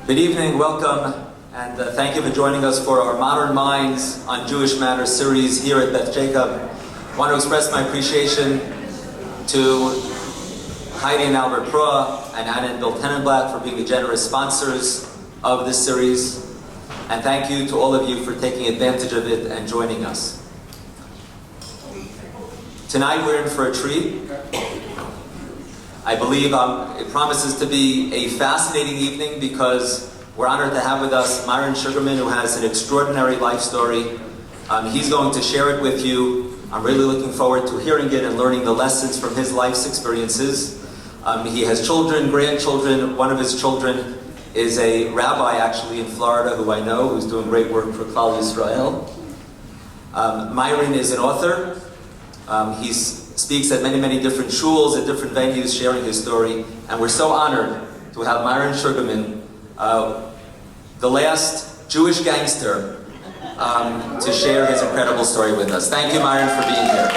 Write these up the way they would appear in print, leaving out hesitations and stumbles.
Good evening, welcome, and thank you for joining us for our Modern Minds on Jewish Matters series here at Beth Jacob. I want to express my appreciation to Heidi and Albert Prua and Anna and Bill Tenenblatt for being the generous sponsors of this series. And thank you to all of you for taking advantage of it and joining us. Tonight we're in for a treat. I believe it promises to be a fascinating evening because we're honored to have with us Myron Sugarman, who has an extraordinary life story. He's going to share it with you. I'm really looking forward to hearing it and learning the lessons from his life's experiences. He has children, grandchildren. One of his children is a rabbi actually in Florida who I know, who's doing great work for Klal Yisrael. Myron is an author. He speaks at many different shuls, at different venues, sharing his story. And we're so honored to have Myron Sugarman, the last Jewish gangster, to share his incredible story with us. Thank you, Myron, for being here.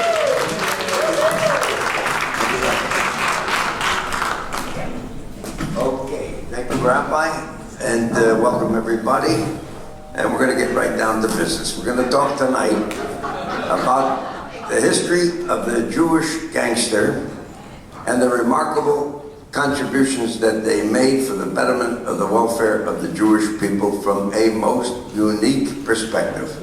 Okay, thank you, Rabbi, and welcome everybody. And we're going to get right down to business. We're going to talk tonight about the history of the Jewish gangster and the remarkable contributions that they made for the betterment of the welfare of the Jewish people from a most unique perspective.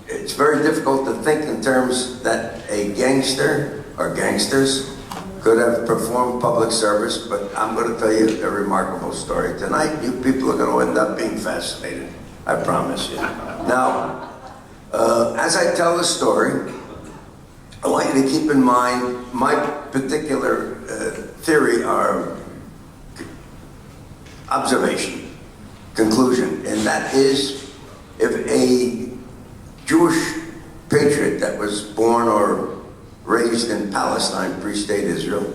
It's very difficult to think in terms that a gangster or gangsters could have performed public service, but I'm going to tell you a remarkable story. Tonight, you people are going to end up being fascinated. I promise you. Now, as I tell the story, I want you to keep in mind my particular theory or observation, conclusion, and that is if a Jewish patriot that was born or raised in Palestine, pre-state Israel,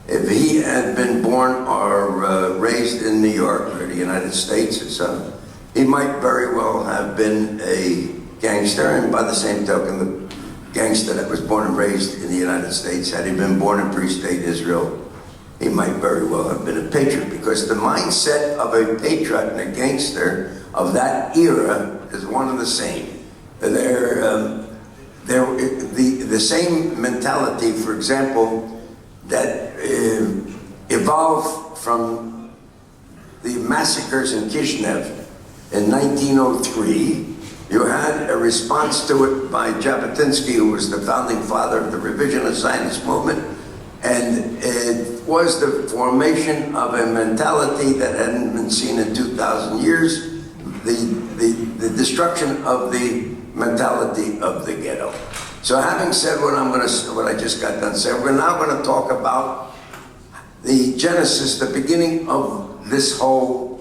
if he had been born or raised in New York or the United States or so, he might very well have been a gangster, and by the same token, the gangster that was born and raised in the United States, had he been born in pre-state Israel, he might very well have been a patriot, because the mindset of a patriot and a gangster of that era is one and the same. They're the same mentality, for example, that evolved from the massacres in Kishinev in 1903. You had a response to it by Jabotinsky, who was the founding father of the revisionist Zionist movement, and it was the formation of a mentality that hadn't been seen in 2,000 years, the destruction of the mentality of the ghetto. So having said what I just got done saying, we're now going to talk about the genesis, the beginning of this whole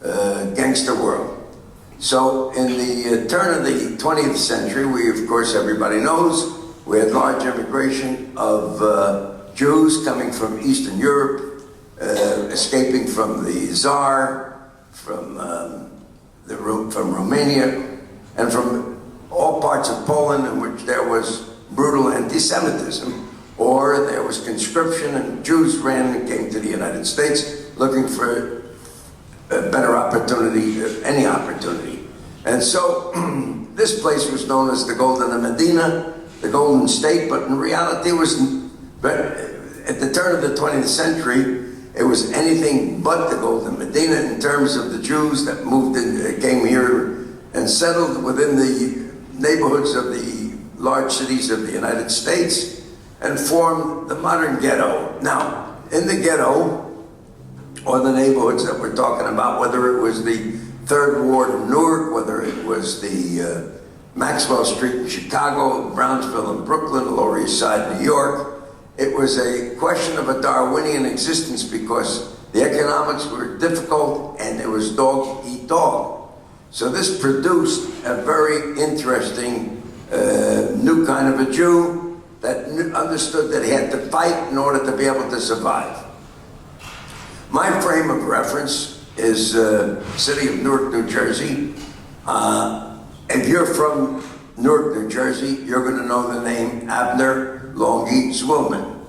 gangster world. So in the turn of the 20th century, we, of course, everybody knows, we had large immigration of Jews coming from Eastern Europe, escaping from the Tsar, from Romania, and from all parts of Poland in which there was brutal anti-Semitism, or there was conscription, and Jews ran and came to the United States looking for a better opportunity, any opportunity. And so this place was known as the Golden Medina, the Golden State, but in reality it was, at the turn of the 20th century, it was anything but the Golden Medina in terms of the Jews that moved in, came here and settled within the neighborhoods of the large cities of the United States and formed the modern ghetto. Now, in the ghetto, or the neighborhoods that we're talking about, whether it was the Third Ward of Newark, whether it was the Maxwell Street in Chicago, Brownsville in Brooklyn, the Lower East Side, New York, it was a question of a Darwinian existence because the economics were difficult and it was dog eat dog. So this produced a very interesting new kind of a Jew that understood that he had to fight in order to be able to survive. My frame of reference is the city of Newark, New Jersey. If you're from Newark, New Jersey, you're going to know the name Abner Longy Zwillman.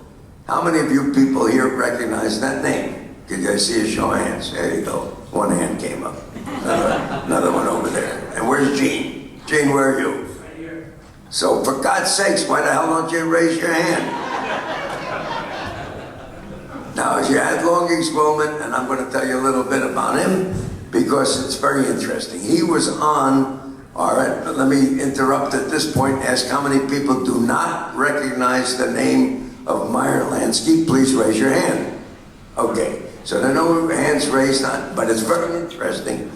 How many of you people here recognize that name? Could I see a show of hands? There you go. One hand came up. Another one over there. And where's Gene? Gene, where are you? Right here. So for God's sakes, why the hell don't you raise your hand? Now, as you had Longing's moment, and I'm going to tell you a little bit about him because it's very interesting. He was on, all right, let me interrupt at this point, ask how many people do not recognize the name of Meyer Lansky. Please raise your hand. Okay, so there are no hands raised on, but it's very interesting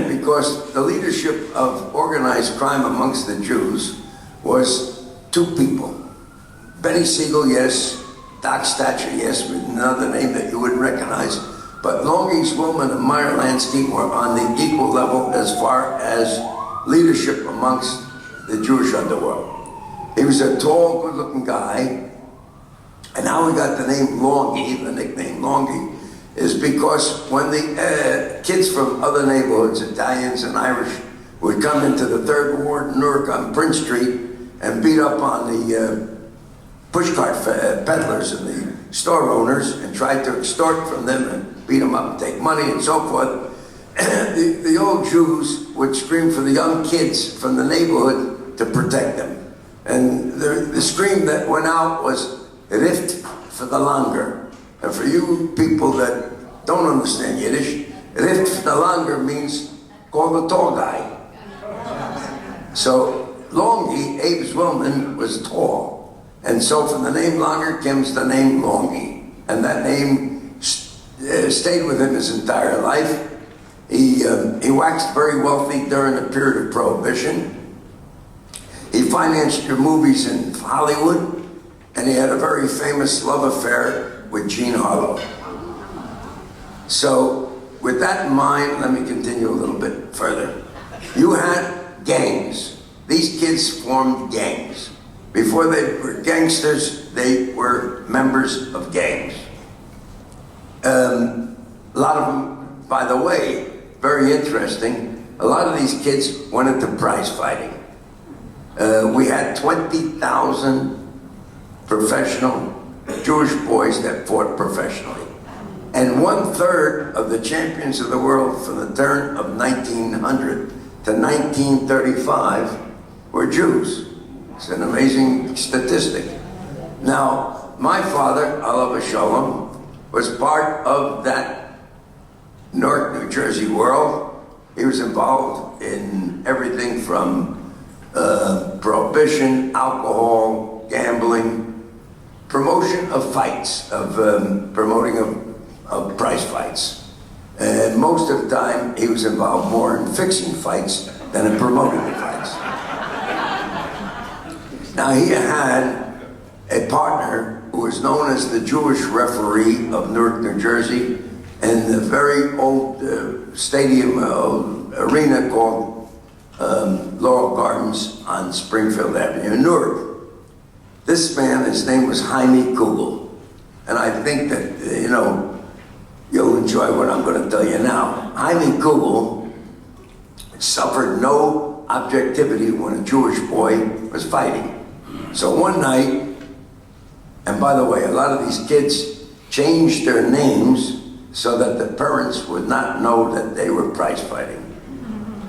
because the leadership of organized crime amongst the Jews was two people. Benny Siegel, yes. Doc Stature, yes, with another name that you wouldn't recognize. But Longing's woman and Meyer Lansky were on the equal level as far as leadership amongst the Jewish underworld. He was a tall, good-looking guy. And how he got the name Longy, the nickname Longy, is because when the kids from other neighborhoods, Italians and Irish, would come into the Third Ward in Newark on Prince Street and beat up on the pushcart peddlers and the store owners and tried to extort from them and beat them up and take money and so forth. The old Jews would scream for the young kids from the neighborhood to protect them. And the scream that went out was, Rift for the Langer. And for you people that don't understand Yiddish, Rift for the Langer means call the tall guy. So Longy, Abe Zwillman, was tall. And so from the name Langer comes the name Longy. And that name stayed with him his entire life. He waxed very wealthy during the period of Prohibition. He financed your movies in Hollywood. And he had a very famous love affair with Jean Harlow. So with that in mind, let me continue a little bit further. You had gangs. These kids formed gangs. Before they were gangsters, they were members of gangs. A lot of them, by the way, very interesting, a lot of these kids went into prize fighting. We had 20,000 professional Jewish boys that fought professionally. And 1/3 of the champions of the world from the turn of 1900 to 1935 were Jews. It's an amazing statistic. Now, my father, Alav Shalom, was part of that Newark, New Jersey world. He was involved in everything from prohibition, alcohol, gambling, promotion of fights, promoting of prize fights. And most of the time, he was involved more in fixing fights than in promoting the fights. Now, he had a partner who was known as the Jewish referee of Newark, New Jersey, and the very old stadium arena called Laurel Gardens on Springfield Avenue in Newark. This man, his name was Jaime Kugel. And I think that, you'll enjoy what I'm going to tell you now. Jaime Kugel suffered no objectivity when a Jewish boy was fighting. So one night, and by the way, a lot of these kids changed their names so that the parents would not know that they were prize fighting.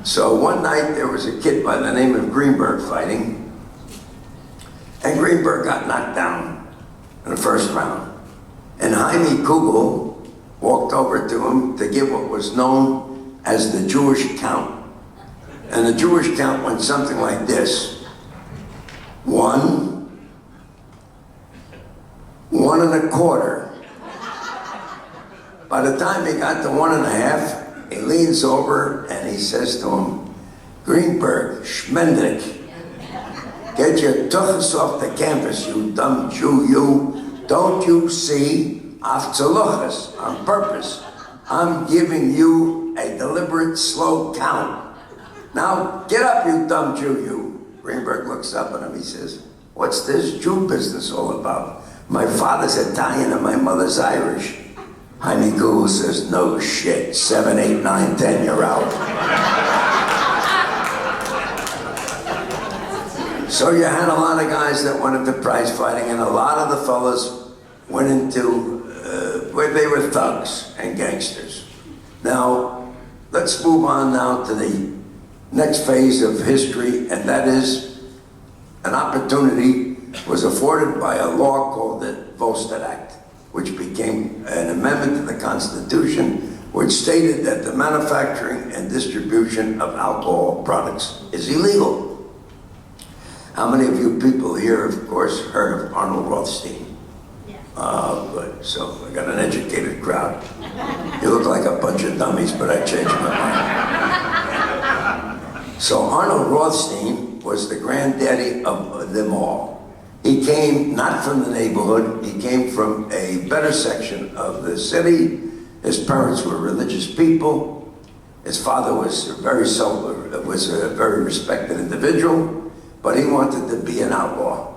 So one night there was a kid by the name of Greenberg fighting, and Greenberg got knocked down in the first round. And Jaime Kugel walked over to him to give what was known as the Jewish count. And the Jewish count went something like this. 1, 1 1/4. By the time he got to 1 1/2, he leans over and he says to him, Greenberg, Schmendrick, get your tuchus off the canvas, you dumb Jew, you. Don't you see? Afzaluchas, on purpose. I'm giving you a deliberate, slow count. Now, get up, you dumb Jew, you. Greenberg looks up at him, he says, what's this Jew business all about? My father's Italian and my mother's Irish. Jaime Kugel says, no shit, 7, 8, 9, 10, you're out. So you had a lot of guys that went into prize fighting, and a lot of the fellas went into, where they were thugs and gangsters. Now, let's move on now to the next phase of history, and that is an opportunity was afforded by a law called the Volstead Act, which became an amendment to the Constitution, which stated that the manufacturing and distribution of alcohol products is illegal. How many of you people here, of course, heard of Hahnel Rothstein? Good. So I got an educated crowd. You look like a bunch of dummies, but I changed my mind. So Hahnel Rothstein was the granddaddy of them all. He came not from the neighborhood, he came from a better section of the city. His parents were religious people. His father was a very respected individual, but he wanted to be an outlaw.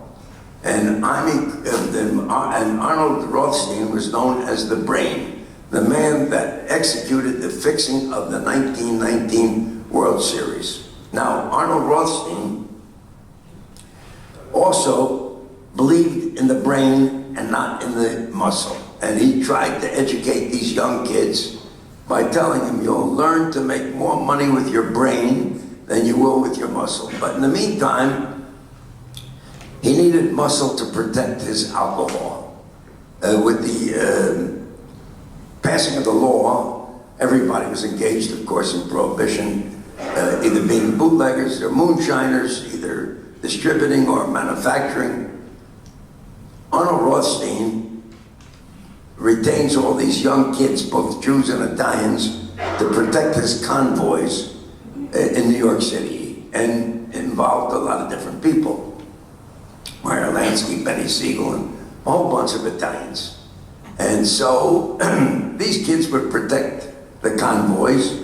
And Arnold Rothstein was known as the brain, the man that executed the fixing of the 1919 World Series. Now, Arnold Rothstein also believed in the brain and not in the muscle. And he tried to educate these young kids by telling them, you'll learn to make more money with your brain than you will with your muscle. But in the meantime, he needed muscle to protect his alcohol. With the passing of the law, everybody was engaged, of course, in prohibition, either being bootleggers or moonshiners, either distributing or manufacturing. Arnold Rothstein retains all these young kids, both Jews and Italians, to protect his convoys in New York City, and involved a lot of different people. Meyer Lansky, Benny Siegel, and a whole bunch of Italians. And so these kids would protect the convoys.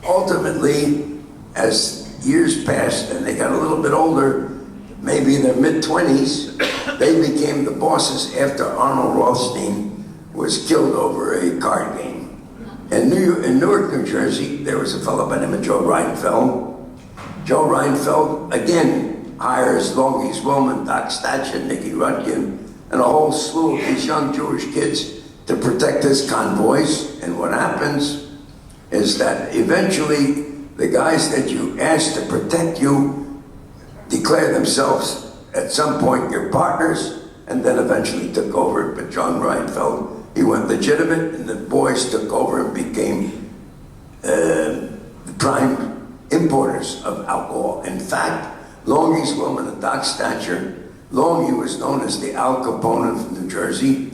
Ultimately, as years passed and they got a little bit older, maybe in their mid-20s, they became the bosses after Arnold Rothstein was killed over a card game. In Newark, New Jersey, there was a fellow by the name of Joe Reinfeld. Joe Reinfeld, again, hires Longies Wilman, Doc Statcher, Nicky Rutkin, and a whole slew of these young Jewish kids to protect his convoys. And what happens is that eventually the guys that you ask to protect you declare themselves at some point your partners, and then eventually took over. But John Reinfeld, he went legitimate, and the boys took over and became the prime importers of alcohol. In fact, Longies Wilman and Doc Statcher, Longie was known as the Al Capone of New Jersey.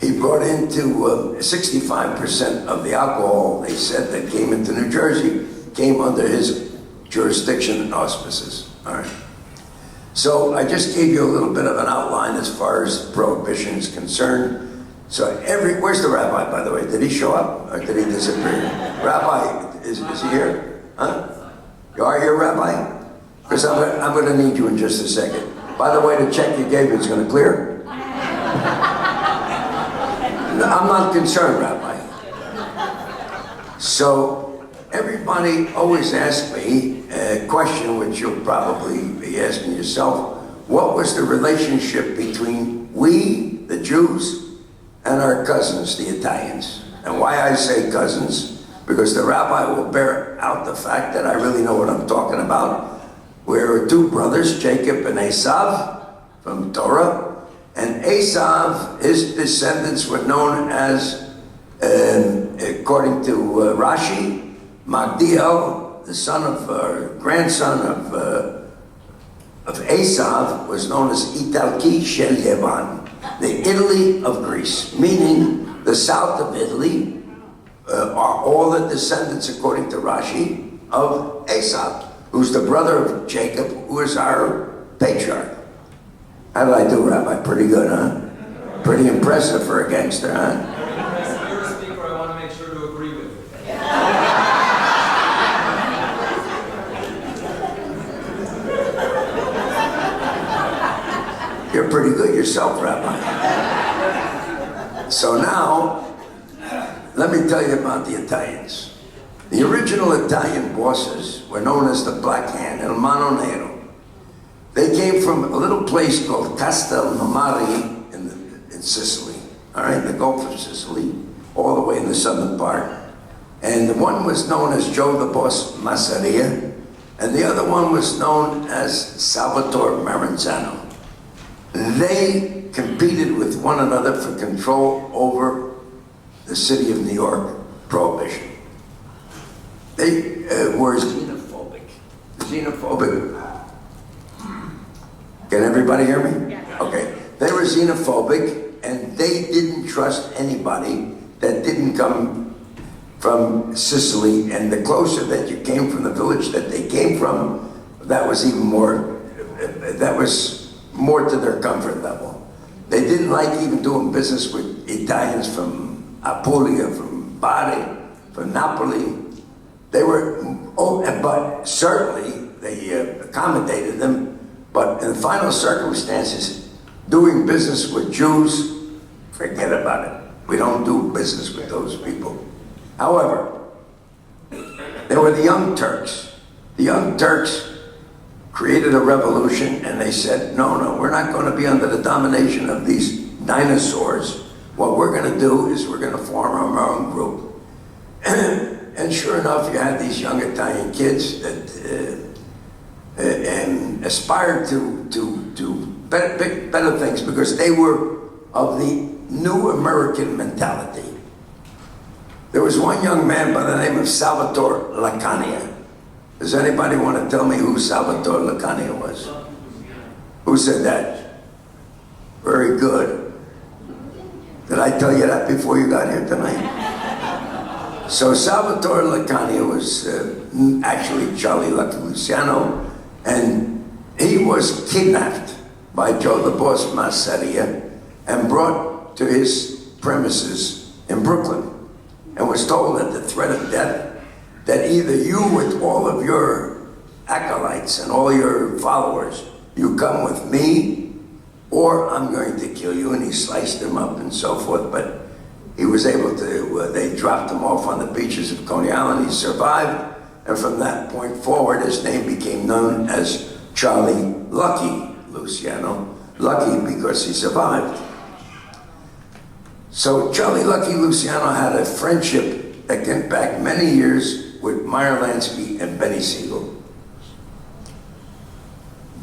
He brought into 65% of the alcohol, they said, that came into New Jersey, came under his jurisdiction and auspices. All right. So I just gave you a little bit of an outline as far as prohibition is concerned. So where's the rabbi, by the way? Did he show up or did he disappear? Rabbi, is he here? Huh? You are here, Rabbi? Because I'm going to need you in just a second. By the way, the check you gave me is going to clear? No, I'm not concerned, Rabbi. So everybody always asks me a question which you'll probably be asking yourself. What was the relationship between we, the Jews, and our cousins, the Italians? And why I say cousins, because the rabbi will bear out the fact that I really know what I'm talking about. We're two brothers, Jacob and Esav, from Torah. And Esav, his descendants were known as, according to Rashi, Magdiel, the son of, grandson of Esav, was known as Italki Shel Yevan, the Italy of Greece, meaning the south of Italy are all the descendants, according to Rashi, of Esav, who's the brother of Jacob, who is our patriarch. How did I do, Rabbi? Pretty good, huh? Pretty impressive for a gangster, huh? You're a speaker I want to make sure to agree with. You're pretty good yourself, Rabbi. So now, let me tell you about the Italians. The original Italian bosses were known as the Black Hand, El Mano Nero. They came from a little place called Castelnammari in Sicily. all right, the Gulf of Sicily, all the way in the southern part. And the one was known as Joe the Boss Masseria, and the other one was known as Salvatore Maranzano. They competed with one another for control over the city of New York, Prohibition. They were xenophobic. Can everybody hear me? Yes. Okay. They were xenophobic, and they didn't trust anybody that didn't come from Sicily, and the closer that you came from the village that they came from, that was even more, that was more to their comfort level. They didn't like even doing business with Italians from Apulia, from Bari, from Napoli. They were, but certainly they accommodated them, but in the final circumstances, doing business with Jews, forget about it. We don't do business with those people. However, there were the Young Turks. The Young Turks created a revolution, and they said, no, we're not going to be under the domination of these dinosaurs. What we're going to do is we're going to form our own group. And sure enough, you had these young Italian kids that and aspired to better things because they were of the new American mentality. There was one young man by the name of Salvatore Lacania. Does anybody want to tell me who Salvatore Lacania was? Who said that? Very good. Did I tell you that before you got here tonight? So Salvatore Lacania was actually Charlie Lucky Luciano, and he was kidnapped by Joe the Boss Masseria and brought to his premises in Brooklyn, and was told at the threat of death that either you with all of your acolytes and all your followers, you come with me, or I'm going to kill you. And he sliced him up and so forth, but he was able to, they dropped him off on the beaches of Coney Island. He survived, and from that point forward, his name became known as Charlie Lucky Luciano. Lucky because he survived. So Charlie Lucky Luciano had a friendship that went back many years with Meyer Lansky and Benny Siegel.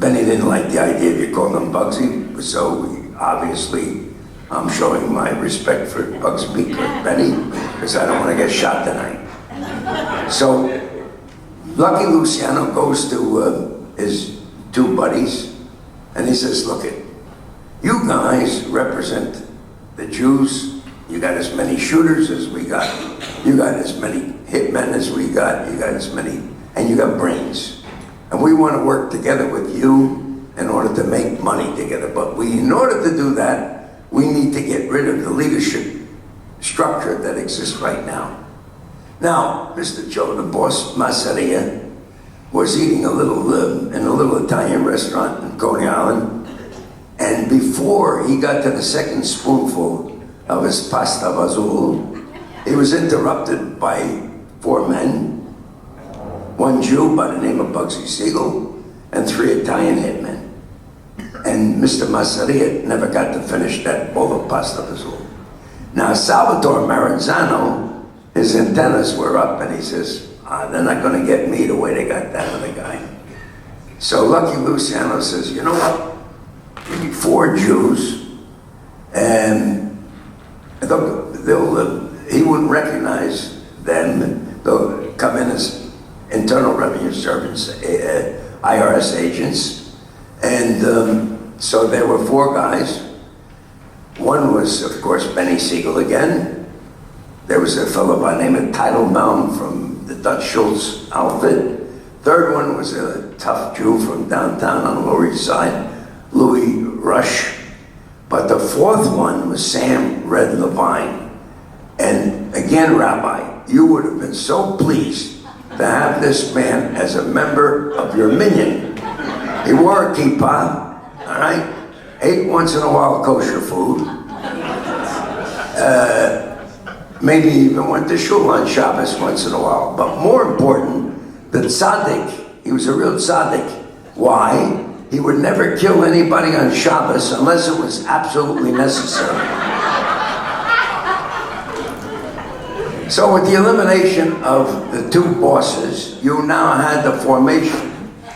Benny didn't like the idea if you called him Bugsy, so obviously I'm showing my respect for Bugsy Benny, because I don't want to get shot tonight. So Lucky Luciano goes to his two buddies, and he says, look it, you guys represent the Jews. You got as many shooters as we got. You got as many hitmen as we got. You got as many, and you got brains. And we want to work together with you in order to make money together. But in order to do that, we need to get rid of the leadership structure that exists right now. Now, Mr. Joe the Boss Masseria was eating in a little Italian restaurant in Coney Island. And before he got to the second spoonful of his pasta vazul, he was interrupted by four men, one Jew by the name of Bugsy Siegel, and three Italian hitmen. And Mr. Masseria never got to finish that bowl of pasta vazul. Now, Salvatore Maranzano, his antennas were up, and he says, they're not going to get me the way they got that other guy. So Lucky Luciano says, you know what? Give me four Jews, and he wouldn't recognize them. They'll come in as Internal Revenue Service, IRS agents. And so there were four guys. One was, of course, Benny Siegel again. There was a fellow by the name of Teitelbaum from the Dutch Schultz outfit. Third one was a tough Jew from downtown on the Lower East Side, Louis Rush. But the fourth one was Sam Red Levine. And again, Rabbi, you would have been so pleased to have this man as a member of your minyan. He wore a kippah, all right? Ate once in a while kosher food. Maybe even went to shul on Shabbos once in a while. But more important, the tzaddik, he was a real tzaddik. Why? He would never kill anybody on Shabbos unless it was absolutely necessary. So with the elimination of the two bosses, you now had the formation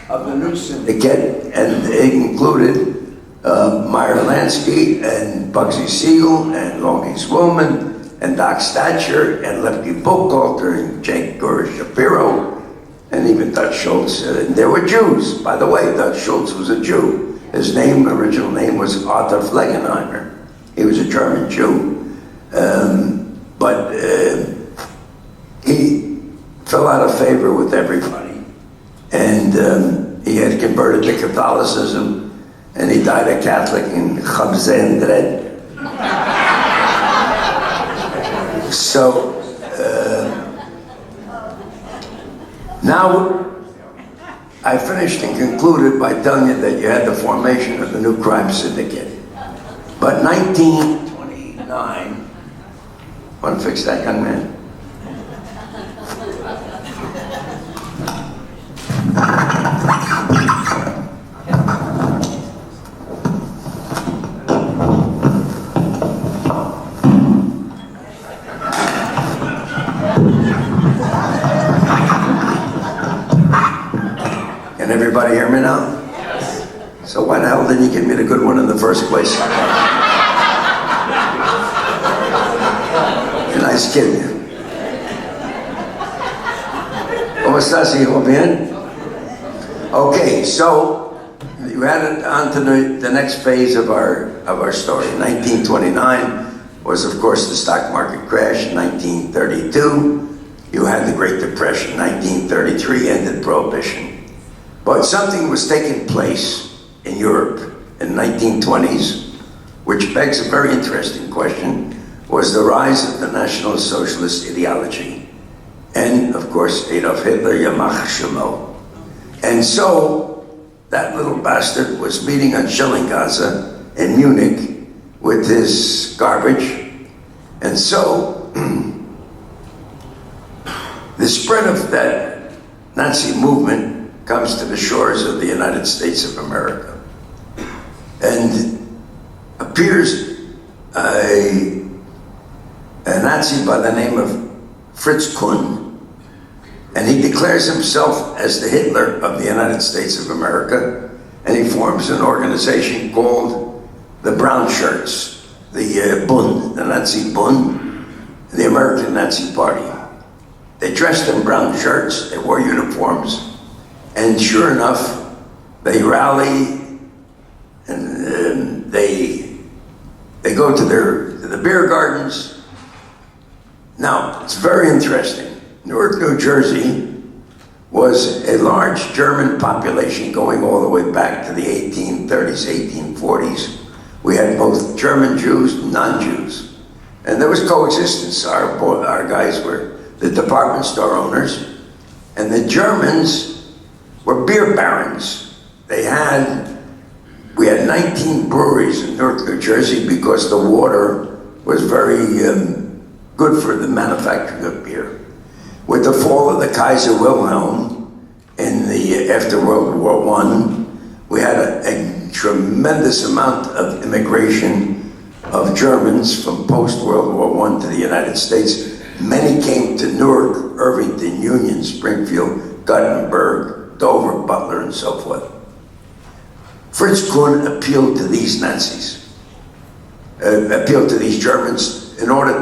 of the new syndicate, and it included Meyer Lansky and Bugsy Siegel and Longy Swillman and Doc Statcher and Lefty Buchalter and Jake Shapiro and even Dutch Schultz. There were Jews, by the way. Dutch Schultz was a Jew. His original name was Arthur Flegenheimer. He was a German Jew, but he fell out of favor with everybody, and he had converted to Catholicism. And he died a Catholic in Chabzendred. So, now I finished and concluded by telling you that you had the formation of the new crime syndicate. But 1929, want to fix that, young man? Can everybody hear me now? Yes. So why the hell didn't you give me the good one in the first place? Nice kid. ¿Cómo estás, hijo? Bien? Okay, so you added on to the next phase of our story. 1929 was, of course, the stock market crash. 1932, you had the Great Depression. 1933 ended Prohibition. But something was taking place in Europe in the 1920s, which begs a very interesting question, was the rise of the National Socialist ideology. And, of course, Adolf Hitler, Yamach Shemo. And so, that little bastard was meeting on Schellinggasse in Munich with his garbage. And so, the spread of that Nazi movement comes to the shores of the United States of America. And appears a Nazi by the name of Fritz Kuhn, and he declares himself as the Hitler of the United States of America, and he forms an organization called the Brown Shirts, the Bund, the Nazi Bund, the American Nazi Party. They dressed in brown shirts, they wore uniforms, and sure enough, they rally and they go to the beer gardens. Now, it's very interesting. Newark, New Jersey was a large German population going all the way back to the 1830s, 1840s. We had both German Jews and non-Jews. And there was coexistence. Our guys were the department store owners, and the Germans were beer barons. We had 19 breweries in Newark, New Jersey, because the water was very good for the manufacturing of beer. With the fall of the Kaiser Wilhelm after World War I, we had a tremendous amount of immigration of Germans from post-World War I to the United States. Many came to Newark, Irvington, Union, Springfield, Gothenburg, Dover, Butler, and so forth. Fritz Kuhn appealed to these Nazis, appealed to these Germans in order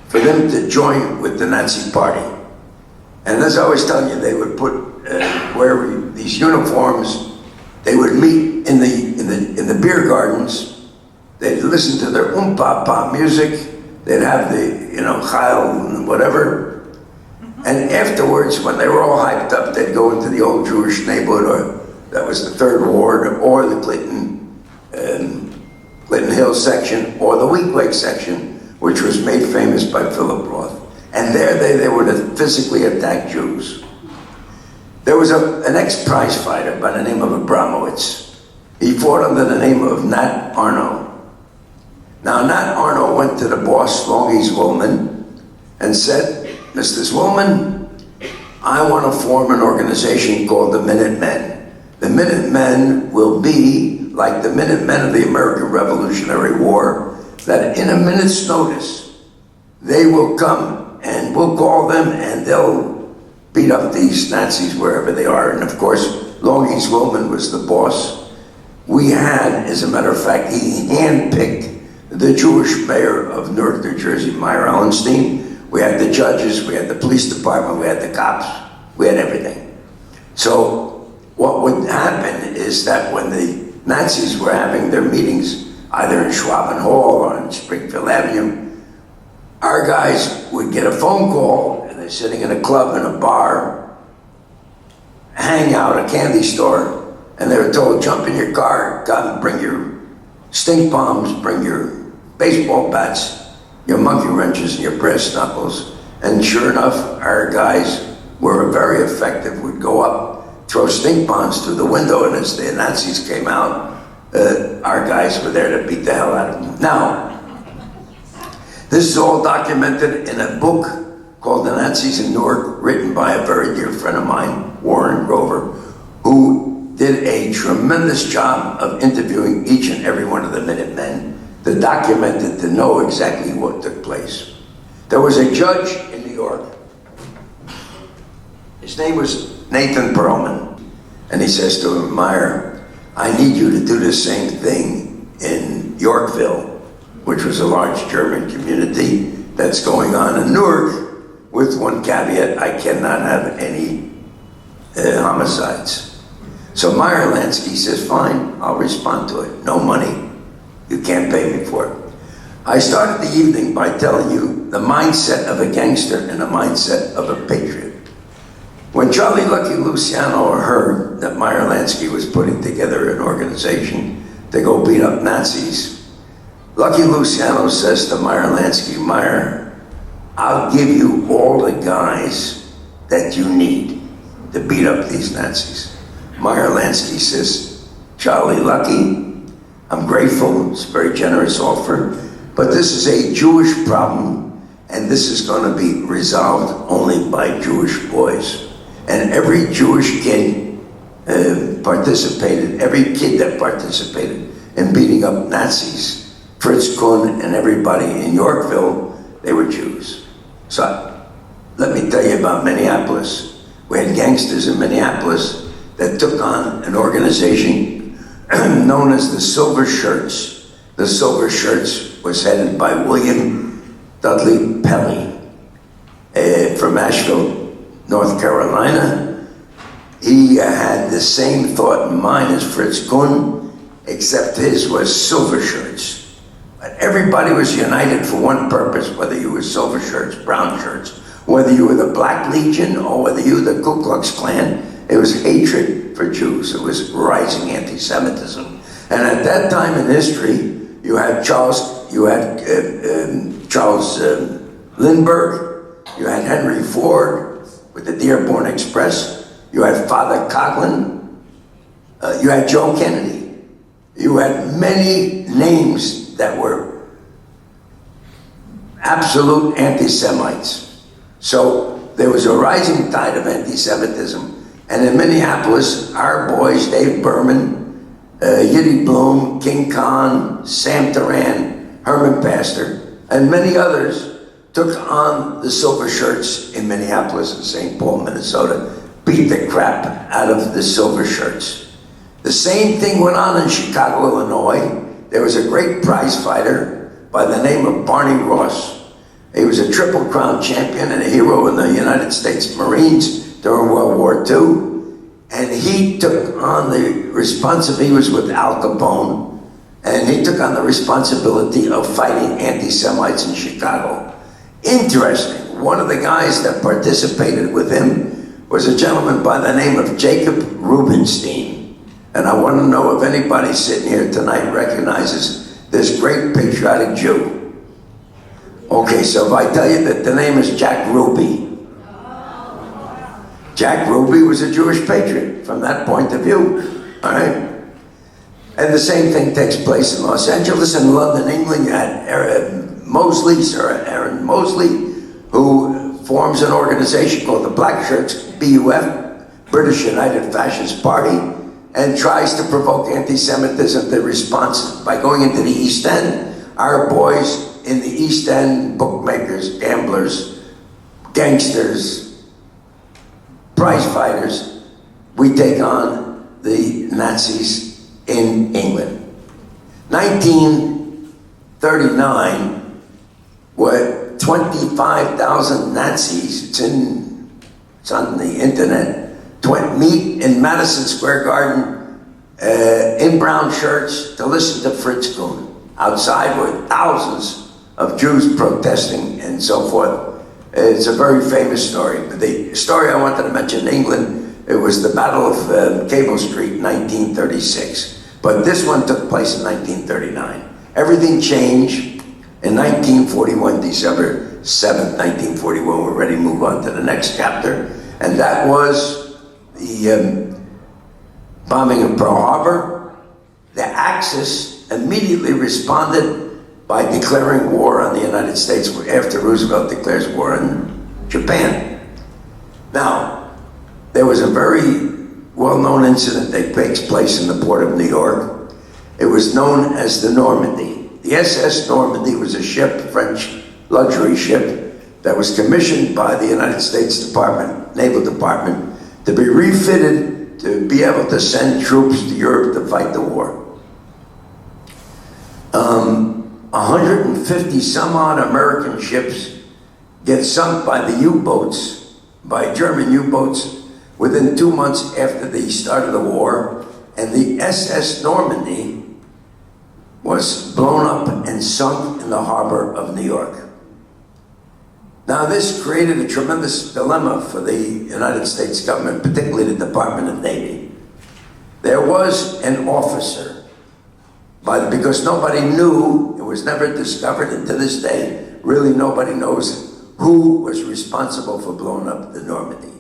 for them to join with the Nazi Party. And as I was telling you, they would wear these uniforms. They would meet in the beer gardens. They'd listen to their pa music. They'd have the Chayil and whatever. And afterwards, when they were all hyped up, they'd go into the old Jewish neighborhood, or that was the Third Ward, or the Clinton Hill section, or the Wheat Lake section, which was made famous by Philip Roth. And there they would physically attack Jews. There was an ex-prize fighter by the name of Abramowitz. He fought under the name of Nat Arno. Now, Nat Arno went to the boss, Longy Swillman, and said, Mr. Swillman, I want to form an organization called the Minutemen. The Minutemen will be like the Minutemen of the American Revolutionary War, that in a minute's notice, they will come and we'll call them, and they'll beat up these Nazis wherever they are. And of course, Logies Wilman was the boss. We had, as a matter of fact, he handpicked the Jewish mayor of Newark, New Jersey, Meyer Lansky. We had the judges, we had the police department, we had the cops, we had everything. So what would happen is that when the Nazis were having their meetings, either in Schwaben Hall or on Springfield Avenue, our guys would get a phone call, and they're sitting in a club, in a bar, hangout, a candy store, and they were told, jump in your car, God, bring your stink bombs, bring your baseball bats, your monkey wrenches, and your brass knuckles. And sure enough, our guys were very effective, would go up, throw stink bombs through the window, and as the Nazis came out, our guys were there to beat the hell out of them. Now, this is all documented in a book called The Nazis in Newark, written by a very dear friend of mine, Warren Grover, who did a tremendous job of interviewing each and every one of the Minutemen to document it, to know exactly what took place. There was a judge in New York. His name was Nathan Perlman. And he says to him, Meyer, I need you to do the same thing in Yorkville, which was a large German community that's going on in Newark, with one caveat: I cannot have any homicides. So Meyer Lansky says, fine, I'll respond to it. No money. You can't pay me for it. I started the evening by telling you the mindset of a gangster and the mindset of a patriot. When Charlie Lucky Luciano heard that Meyer Lansky was putting together an organization to go beat up Nazis, Lucky Luciano says to Meyer Lansky, Meyer, I'll give you all the guys that you need to beat up these Nazis. Meyer Lansky says, Charlie Lucky, I'm grateful, it's a very generous offer, but this is a Jewish problem, and this is going to be resolved only by Jewish boys. And every Jewish kid participated, every kid that participated in beating up Nazis, Fritz Kuhn and everybody in Yorkville, they were Jews. So let me tell you about Minneapolis. We had gangsters in Minneapolis that took on an organization known as the Silver Shirts. The Silver Shirts was headed by William Dudley Pelly from Asheville, North Carolina. He had the same thought in mind as Fritz Kuhn, except his was silver shirts. But everybody was united for one purpose, whether you were silver shirts, brown shirts, whether you were the Black Legion or whether you were the Ku Klux Klan. It was hatred for Jews. It was rising anti-Semitism. And at that time in history, you had Charles Lindbergh, you had Henry Ford with the Dearborn Express, you had Father Coughlin, you had Joe Kennedy. You had many names that were absolute anti-Semites. So there was a rising tide of anti-Semitism. And in Minneapolis, our boys, Dave Berman, Yiddy Bloom, King Khan, Sam Turan, Herman Pastor, and many others took on the Silver Shirts in Minneapolis and St. Paul, Minnesota, beat the crap out of the Silver Shirts. The same thing went on in Chicago, Illinois. There was a great prize fighter by the name of Barney Ross. He was a Triple Crown champion and a hero in the United States Marines during World War II. And he took on the responsibility, he was with Al Capone, and he took on the responsibility of fighting anti-Semites in Chicago. Interesting, one of the guys that participated with him was a gentleman by the name of Jacob Rubinstein. And I want to know if anybody sitting here tonight recognizes this great patriotic Jew. Okay, so if I tell you that the name is Jack Ruby. Jack Ruby was a Jewish patriot from that point of view, all right? And the same thing takes place in Los Angeles and London, England. You had Sir Aaron Mosley, who forms an organization called the Black Shirts, BUF, British United Fascist Party, and tries to provoke anti-Semitism. The response by going into the East End. Our boys in the East End, bookmakers, gamblers, gangsters, prize fighters, we take on the Nazis in England. 1939, were 25,000 Nazis, it's on the internet, meet in Madison Square Garden in brown shirts to listen to Fritz Kuhn. Outside were thousands of Jews protesting and so forth. It's a very famous story. But the story I wanted to mention in England, it was the Battle of Cable Street, 1936. But this one took place in 1939. Everything changed in 1941, December 7th, 1941. We're ready to move on to the next chapter. And that was the bombing of Pearl Harbor. The Axis immediately responded by declaring war on the United States after Roosevelt declares war on Japan. Now, there was a very well-known incident that takes place in the port of New York. It was known as the Normandy. The SS Normandy was a ship, French luxury ship, that was commissioned by the United States Naval Department, to be refitted to be able to send troops to Europe to fight the war. 150 some odd American ships get sunk by the U-boats, by German U-boats, within 2 months after the start of the war, and the SS Normandy was blown up and sunk in the harbor of New York. Now this created a tremendous dilemma for the United States government, particularly the Department of Navy. There was an officer, because nobody knew, it was never discovered, and to this day, really nobody knows who was responsible for blowing up the Normandy.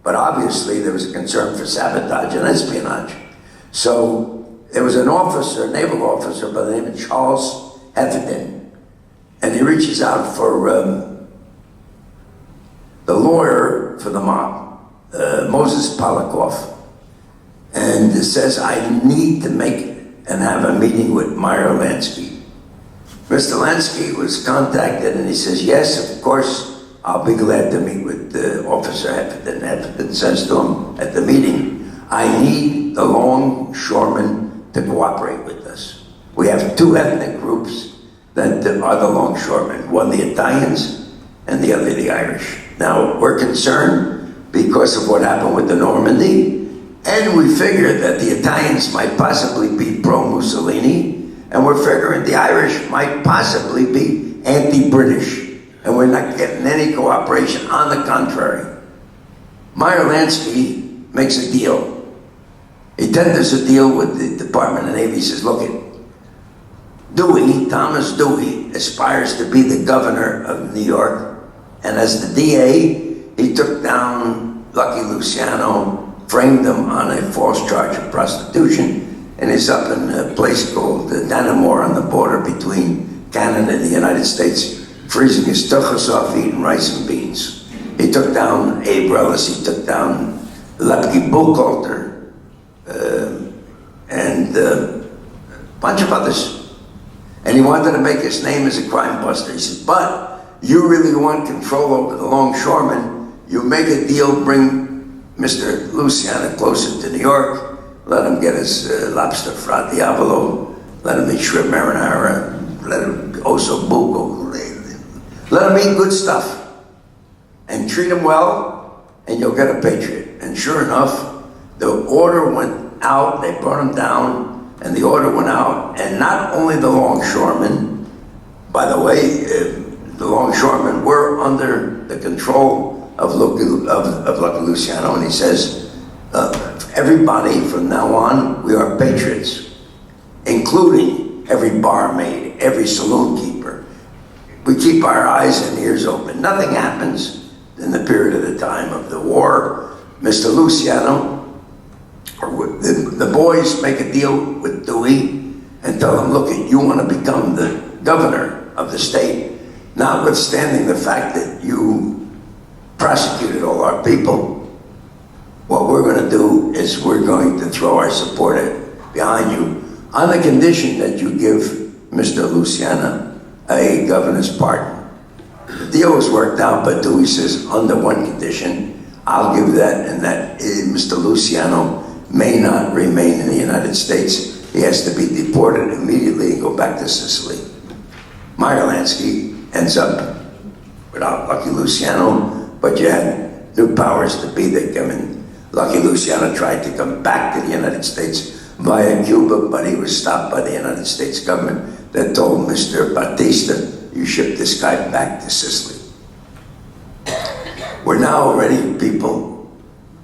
But obviously there was a concern for sabotage and espionage. So there was an officer, a naval officer by the name of Charles Heffernan, and he reaches out for the lawyer for the mob, Moses Polikoff, and says, I need to make and have a meeting with Meyer Lansky. Mr. Lansky was contacted and he says, yes, of course, I'll be glad to meet with Officer Heffernan. Heffernan says to him at the meeting, I need the longshoremen to cooperate with us. We have two ethnic groups that are the longshoremen, one the Italians and the other the Irish. Now, we're concerned because of what happened with the Normandy, and we figured that the Italians might possibly be pro-Mussolini, and we're figuring the Irish might possibly be anti-British, and we're not getting any cooperation. On the contrary, Meyer Lansky makes a deal. He tenders a deal with the Department of Navy. He says, look, Dewey, Thomas Dewey, aspires to be the governor of New York, and as the DA, he took down Lucky Luciano, framed him on a false charge of prostitution, and is up in a place called Dannemore on the border between Canada and the United States, freezing his tuchus off, eating rice and beans. He took down Abe Rellis, he took down Lepke Buchholter, and a bunch of others. And he wanted to make his name as a crime buster. He said, but you really want control over the longshoremen, you make a deal, bring Mr. Luciano closer to New York, let him get his lobster fra diavolo, let him eat shrimp marinara, let him osso buco, let him eat good stuff, and treat him well, and you'll get a patriot. And sure enough, the order went out, they brought him down, and the order went out, and not only the longshoremen, by the way, the longshoremen were under the control of Lucky Luciano, and he says, everybody from now on, we are patriots, including every barmaid, every saloon keeper. We keep our eyes and ears open. Nothing happens in the period of the time of the war. Mr. Luciano, or the boys make a deal with Dewey and tell him, look, you want to become the governor of the state, notwithstanding the fact that you prosecuted all our people. What we're going to do is we're going to throw our support behind you on the condition that you give Mr. Luciano a governor's pardon. The deal was worked out, but Dewey says, under one condition, I'll give that, and that is Mr. Luciano may not remain in the United States. He has to be deported immediately and go back to Sicily. Meyer Lansky ends up without Lucky Luciano, but you had new powers to be that come in. Lucky Luciano tried to come back to the United States via Cuba, but he was stopped by the United States government that told Mr. Batista, you ship this guy back to Sicily. We're now ready, people,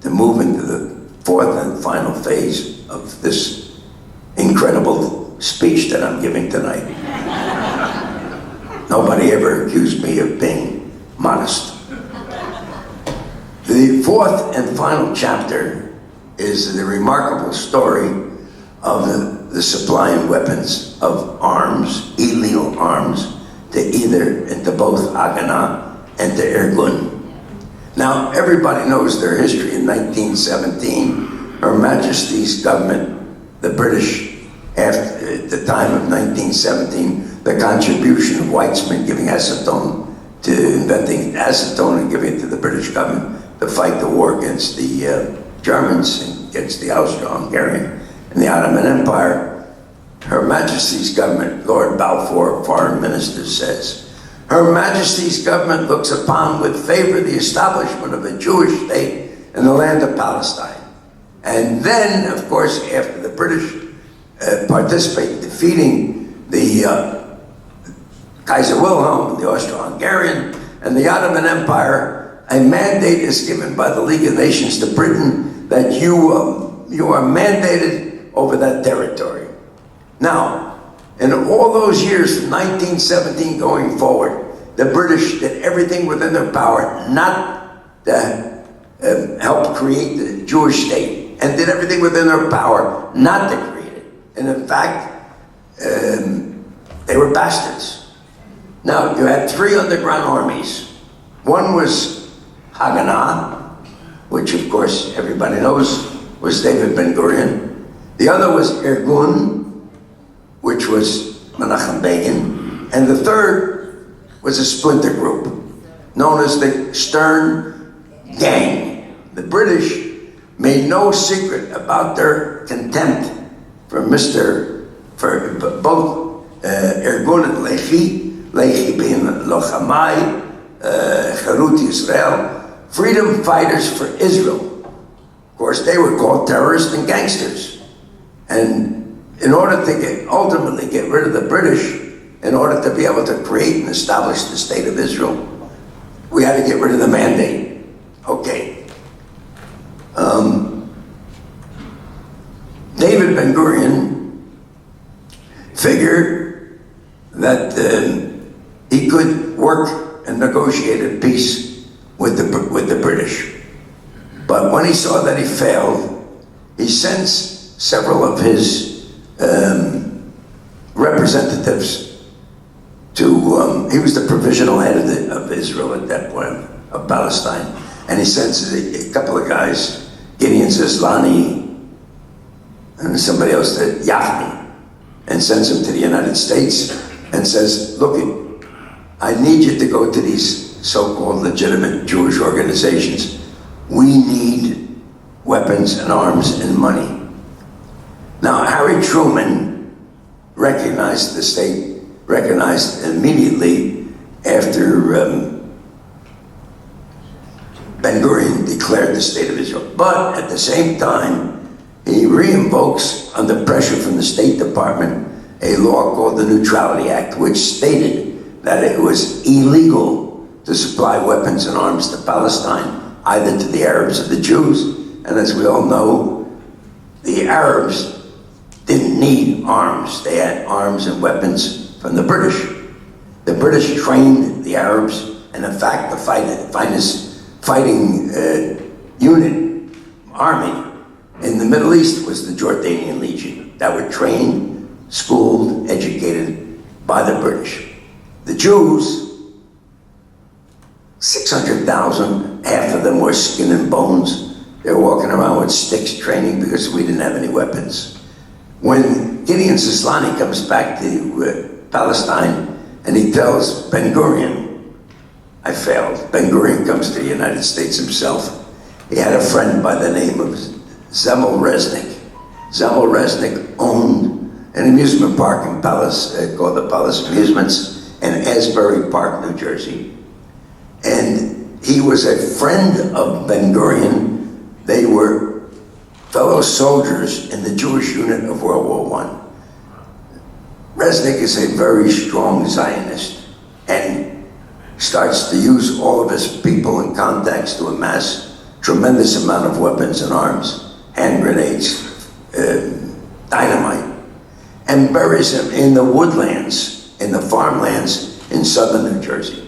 to move into the fourth and final phase of this incredible speech that I'm giving tonight. Nobody ever accused me of being modest. The fourth and final chapter is the remarkable story of the supply and weapons of arms, illegal arms, to both Haganah and to Irgun. Now, everybody knows their history. In 1917, Her Majesty's government, the British, at the time of 1917, the contribution of Weitzman giving acetone to inventing acetone and giving it to the British government to fight the war against the Germans and against the Austro-Hungarian and the Ottoman Empire. Her Majesty's government, Lord Balfour, Foreign Minister, says, Her Majesty's government looks upon with favor the establishment of a Jewish state in the land of Palestine. And then, of course, after the British participate in defeating the Kaiser Wilhelm, the Austro-Hungarian, and the Ottoman Empire, a mandate is given by the League of Nations to Britain that you are mandated over that territory. Now, in all those years from 1917 going forward, the British did everything within their power not to help create the Jewish state, and did everything within their power not to create it. And in fact, they were bastards. Now, you had three underground armies. One was Haganah, which of course everybody knows was David Ben-Gurion. The other was Irgun, which was Menachem Begin. And the third was a splinter group known as the Stern Gang. The British made no secret about their contempt for both Irgun and Lehi, Lehi being Lochamai, Cherut Yisrael, freedom fighters for Israel. Of course, they were called terrorists and gangsters. And in order to ultimately get rid of the British, in order to be able to create and establish the state of Israel, we had to get rid of the mandate. Okay. David Ben-Gurion figured that he could work and negotiate a peace with the British. But when he saw that he failed, he sent several of his representatives to, he was the provisional head of Israel at that point, of Palestine, and he sends a couple of guys, Gideon Zislani and somebody else, to Yachni, and sends them to the United States and says, look, I need you to go to these so-called legitimate Jewish organizations. We need weapons and arms and money. Now, Harry Truman recognized the state, recognized immediately after Ben-Gurion declared the state of Israel. But at the same time, he re-invokes, under pressure from the State Department, a law called the Neutrality Act, which stated that it was illegal to supply weapons and arms to Palestine, either to the Arabs or the Jews. And as we all know, the Arabs didn't need arms. They had arms and weapons from the British. The British trained the Arabs, and in fact, the finest fighting unit, army, in the Middle East was the Jordanian Legion that were trained, schooled, educated by the British. The Jews, 600,000, half of them were skin and bones. They were walking around with sticks training because we didn't have any weapons. When Gideon Zislani comes back to Palestine and he tells Ben-Gurion I failed. Ben Gurion comes to the United States himself. He had a friend by the name of Zemel Resnick. Zemel Resnick owned an amusement park in Palace, called the Palace Amusements in Asbury Park, New Jersey. And he was a friend of Ben Gurion. They were fellow soldiers in the Jewish unit of World War I. Resnick is a very strong Zionist and starts to use all of his people and contacts to amass tremendous amount of weapons and arms, hand grenades, dynamite, and buries him in the woodlands, in the farmlands in southern New Jersey.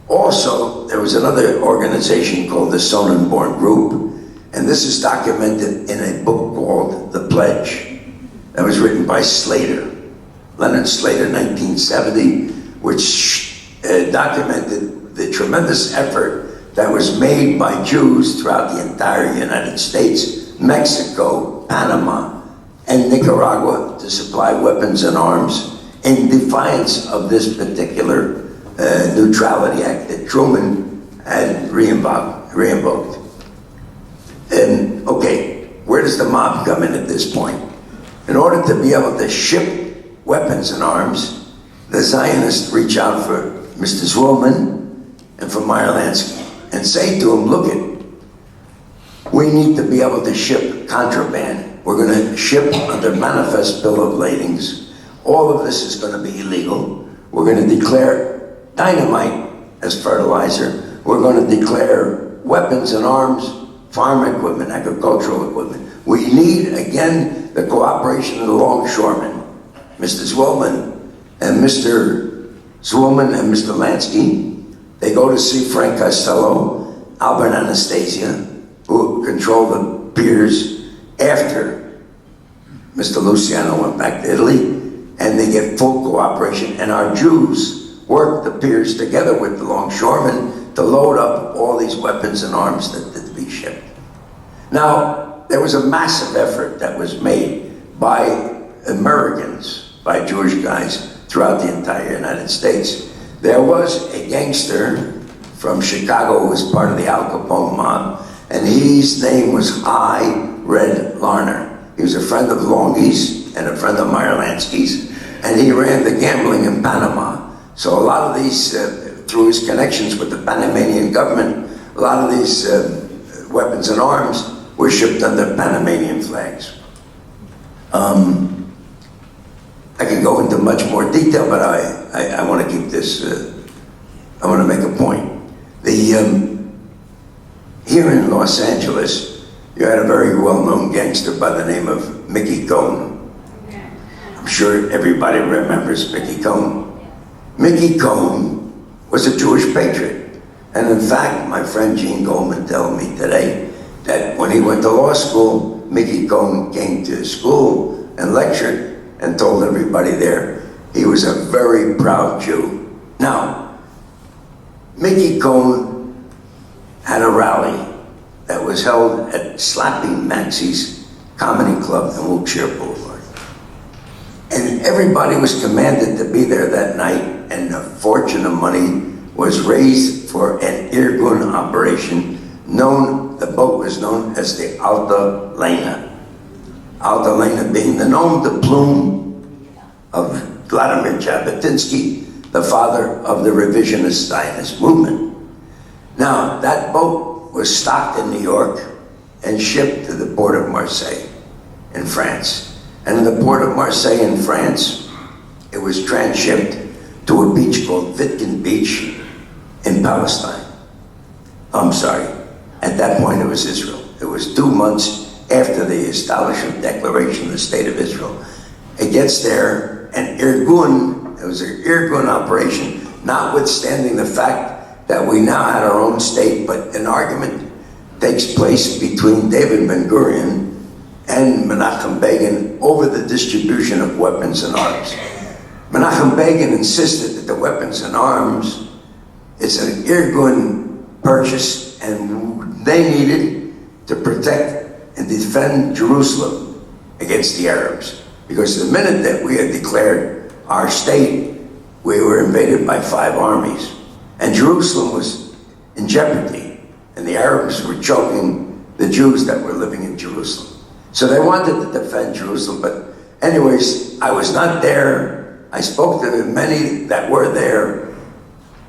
Also, there was another organization called the Sonnenborn Group, and this is documented in a book called The Pledge that was written by Slater, Leonard Slater, 1970, which documented the tremendous effort that was made by Jews throughout the entire United States, Mexico, Panama, and Nicaragua to supply weapons and arms in defiance of this particular Neutrality Act that Truman had re-invoked. And okay, where does the mob come in at this point? In order to be able to ship weapons and arms, the Zionists reach out for Mr. Sugarman and for Meyer Lansky and say to him, look it, we need to be able to ship contraband. We're going to ship under manifest bill of ladings. All of this is going to be illegal. We're going to declare dynamite as fertilizer. We're going to declare weapons and arms, farm equipment, agricultural equipment. We need, again, the cooperation of the longshoremen. Mr. Sugarman and Mr. Lansky, they go to see Frank Costello, Albert Anastasia, who control the piers after Mr. Luciano went back to Italy, and they get full cooperation, and our Jews work the piers together with the longshoremen to load up all these weapons and arms that to be shipped. Now, there was a massive effort that was made by Americans, by Jewish guys throughout the entire United States. There was a gangster from Chicago who was part of the Al Capone mob, and his name was I. Red Larner. He was a friend of Longhi's and a friend of Meyer Lansky's, and he ran the gambling in Panama. So a lot of these, through his connections with the Panamanian government, a lot of these weapons and arms were shipped under Panamanian flags. I can go into much more detail, but I want to keep this, I want to make a point. Here in Los Angeles, you had a very well-known gangster by the name of Mickey Cohen. I'm sure everybody remembers Mickey Cohen. Mickey Cohen was a Jewish patriot. And in fact, my friend Gene Goldman told me today that when he went to law school, Mickey Cohen came to school and lectured and told everybody there he was a very proud Jew. Now, Mickey Cohen had a rally that was held at Slapping Maxie's Comedy Club in Wilshire Boulevard. And everybody was commanded to be there that night, and a fortune of money was raised for an Irgun operation known, the boat was known as the Alta Lena. Alta Lena being the nom de plume of Vladimir Jabotinsky, the father of the revisionist Zionist movement. Now, that boat was stocked in New York and shipped to the port of Marseille in France. And in the port of Marseille in France, it was transshipped to a beach called Vitkin Beach in Palestine. I'm sorry, at that point it was Israel. It was 2 months after the establishment declaration of the State of Israel. It gets there, and Irgun, it was an Irgun operation, notwithstanding the fact that we now had our own state, but an argument takes place between David Ben Gurion and Menachem Begin over the distribution of weapons and arms. Menachem Begin insisted that the weapons and arms is an Irgun purchase, and they needed to protect and defend Jerusalem against the Arabs. Because the minute that we had declared our state, we were invaded by 5 armies. And Jerusalem was in jeopardy, and the Arabs were choking the Jews that were living in Jerusalem. So they wanted to defend Jerusalem, but anyways, I was not there. I spoke to many that were there.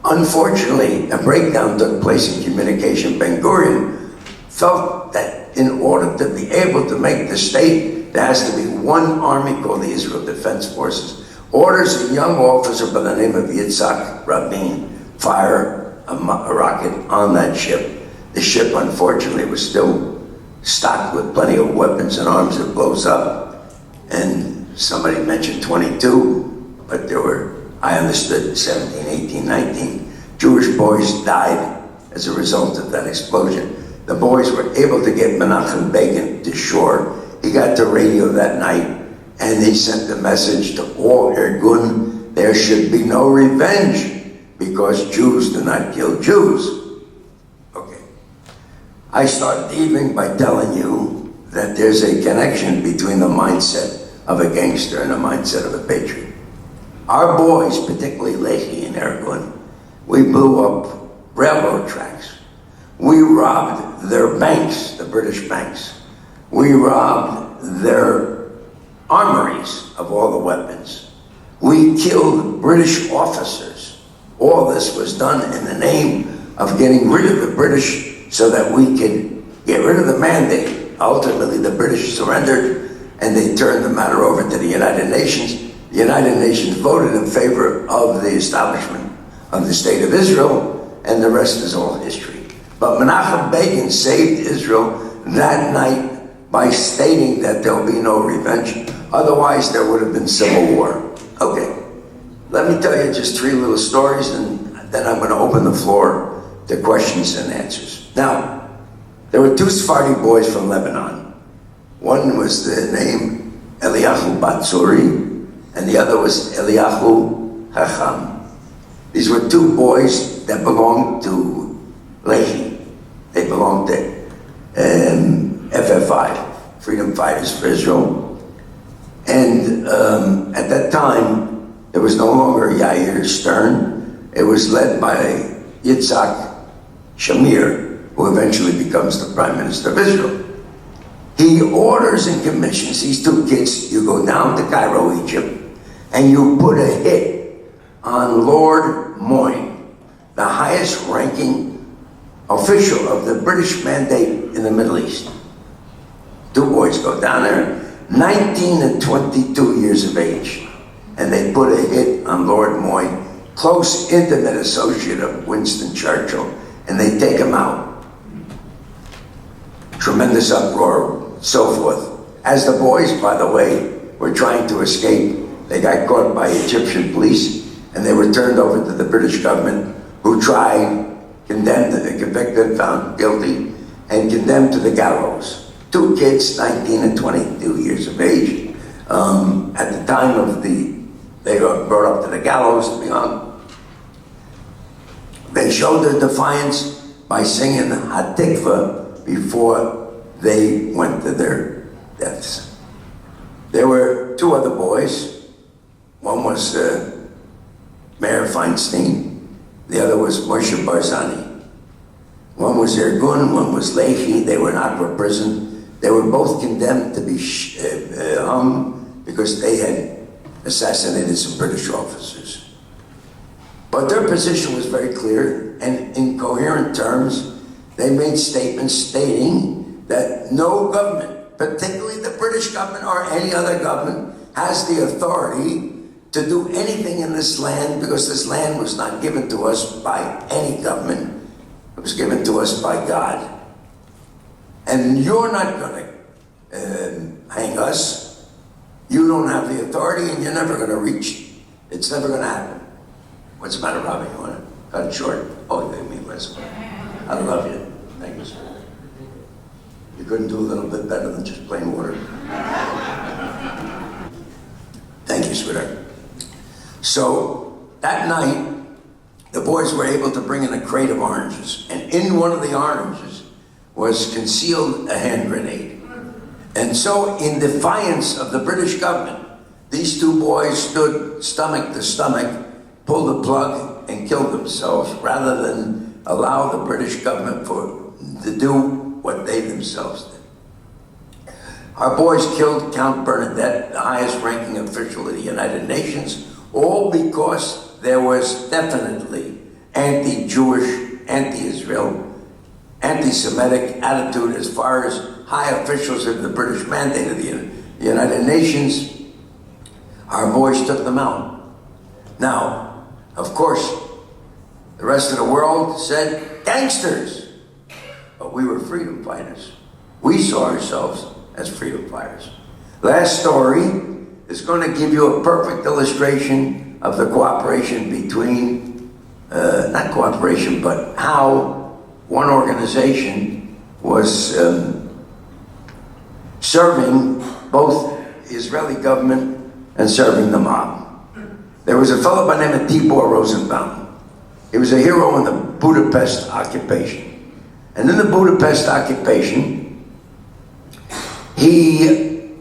Unfortunately, a breakdown took place in communication. Ben-Gurion felt that in order to be able to make the state, there has to be one army called the Israel Defense Forces. Orders a young officer by the name of Yitzhak Rabin fire a rocket on that ship. The ship, unfortunately, was still stocked with plenty of weapons and arms. It blows up. And somebody mentioned 22, but there were, I understood, 17, 18, 19 Jewish boys died as a result of that explosion. The boys were able to get Menachem Begin to shore. He got to radio that night, and he sent a message to all Irgun, there should be no revenge, because Jews do not kill Jews. Okay. I started the evening by telling you that there's a connection between the mindset of a gangster and the mindset of a patriot. Our boys, particularly Lehi and Irgun, we blew up railroad tracks. We robbed their banks, the British banks. We robbed their armories of all the weapons. We killed British officers. All this was done in the name of getting rid of the British so that we could get rid of the mandate. Ultimately, the British surrendered and they turned the matter over to the United Nations. The United Nations voted in favor of the establishment of the State of Israel, and the rest is all history. But Menachem Begin saved Israel that night by stating that there'll be no revenge. Otherwise, there would have been civil war. Okay. Let me tell you just 3 little stories, and then I'm going to open the floor to questions and answers. Now, there were 2 Sephardi boys from Lebanon. One was the name Eliyahu Batsuri, and the other was Eliyahu Hacham. These were 2 boys that belonged to Lehi. They belonged to FFI, Freedom Fighters for Israel. And at that time, there was no longer Yair Stern. It was led by Yitzhak Shamir, who eventually becomes the Prime Minister of Israel. He orders and commissions these 2 kids. You go down to Cairo, Egypt, and you put a hit on Lord Moyne, the highest ranking official of the British mandate in the Middle East. 2 boys go down there, 19 and 22 years of age. And they put a hit on Lord Moyne, close intimate associate of Winston Churchill, and they take him out. Tremendous uproar, so forth. As the boys, by the way, were trying to escape, they got caught by Egyptian police, and they were turned over to the British government, who tried, condemned, convicted, found guilty, and condemned to the gallows. 2 kids, 19 and 22 years of age. At the time of they got brought up to the gallows to be hung. They showed their defiance by singing Hatikva before they went to their deaths. There were 2 other boys. One was Meyer Feinstein. The other was Moshe Barzani. One was Irgun, one was Lehi. They were in Aqua prison. They were both condemned to be hung because they had assassinated some British officers. But their position was very clear, and in coherent terms, they made statements stating that no government, particularly the British government or any other government, has the authority to do anything in this land, because this land was not given to us by any government. It was given to us by God. And you're not going to hang us. You don't have the authority, and you're never going to reach. It's never going to happen. What's the matter, Robin? You want to cut it short? Oh, you mean listen. I love you. Thank you, sir. You couldn't do a little bit better than just plain water. Thank you, sweetheart. So that night, the boys were able to bring in a crate of oranges, and in one of the oranges was concealed a hand grenade. And so, in defiance of the British government, these 2 boys stood stomach to stomach, pulled the plug, and killed themselves rather than allow the British government to do what they themselves did. Our boys killed Count Bernadette, the highest ranking official of the United Nations, all because there was definitely anti-Jewish, anti-Israel, anti-Semitic attitude as far as high officials of the British mandate of the United Nations. Our boys took them out. Now, of course, the rest of the world said, gangsters. But we were freedom fighters. We saw ourselves as freedom fighters. Last story is going to give you a perfect illustration of the cooperation between, not cooperation, but how one organization was serving both the Israeli government and serving the mob. There was a fellow by the name of Tibor Rosenbaum. He was a hero in the Budapest occupation. And in the Budapest occupation, he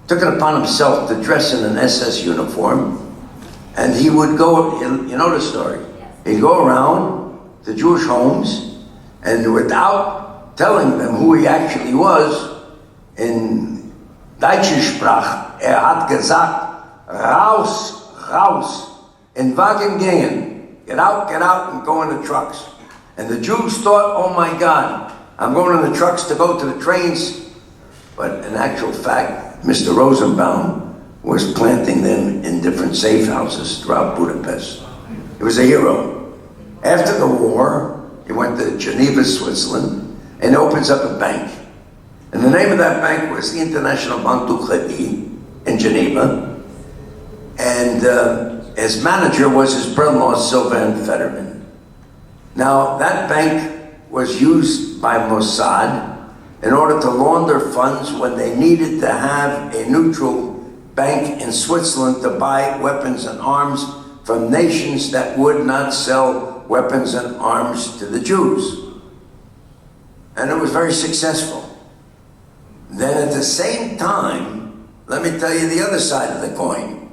took it upon himself to dress in an SS uniform, and he would go, you know the story, he'd go around to Jewish homes, and without telling them who he actually was, in Deutsche Sprache, hat gesagt, raus, raus, in Wagen gehen, get out, and go in the trucks. And the Jews thought, oh my God, I'm going in the trucks to go to the trains. But in actual fact, Mr. Rosenbaum was planting them in different safe houses throughout Budapest. He was a hero. After the war, he went to Geneva, Switzerland, and opens up a bank. And the name of that bank was the International Banque du Crédit in Geneva. And his manager was his brother-in-law, Sylvain Fetterman. Now, that bank was used by Mossad in order to launder funds when they needed to have a neutral bank in Switzerland to buy weapons and arms from nations that would not sell weapons and arms to the Jews. And it was very successful. Then at the same time, let me tell you the other side of the coin.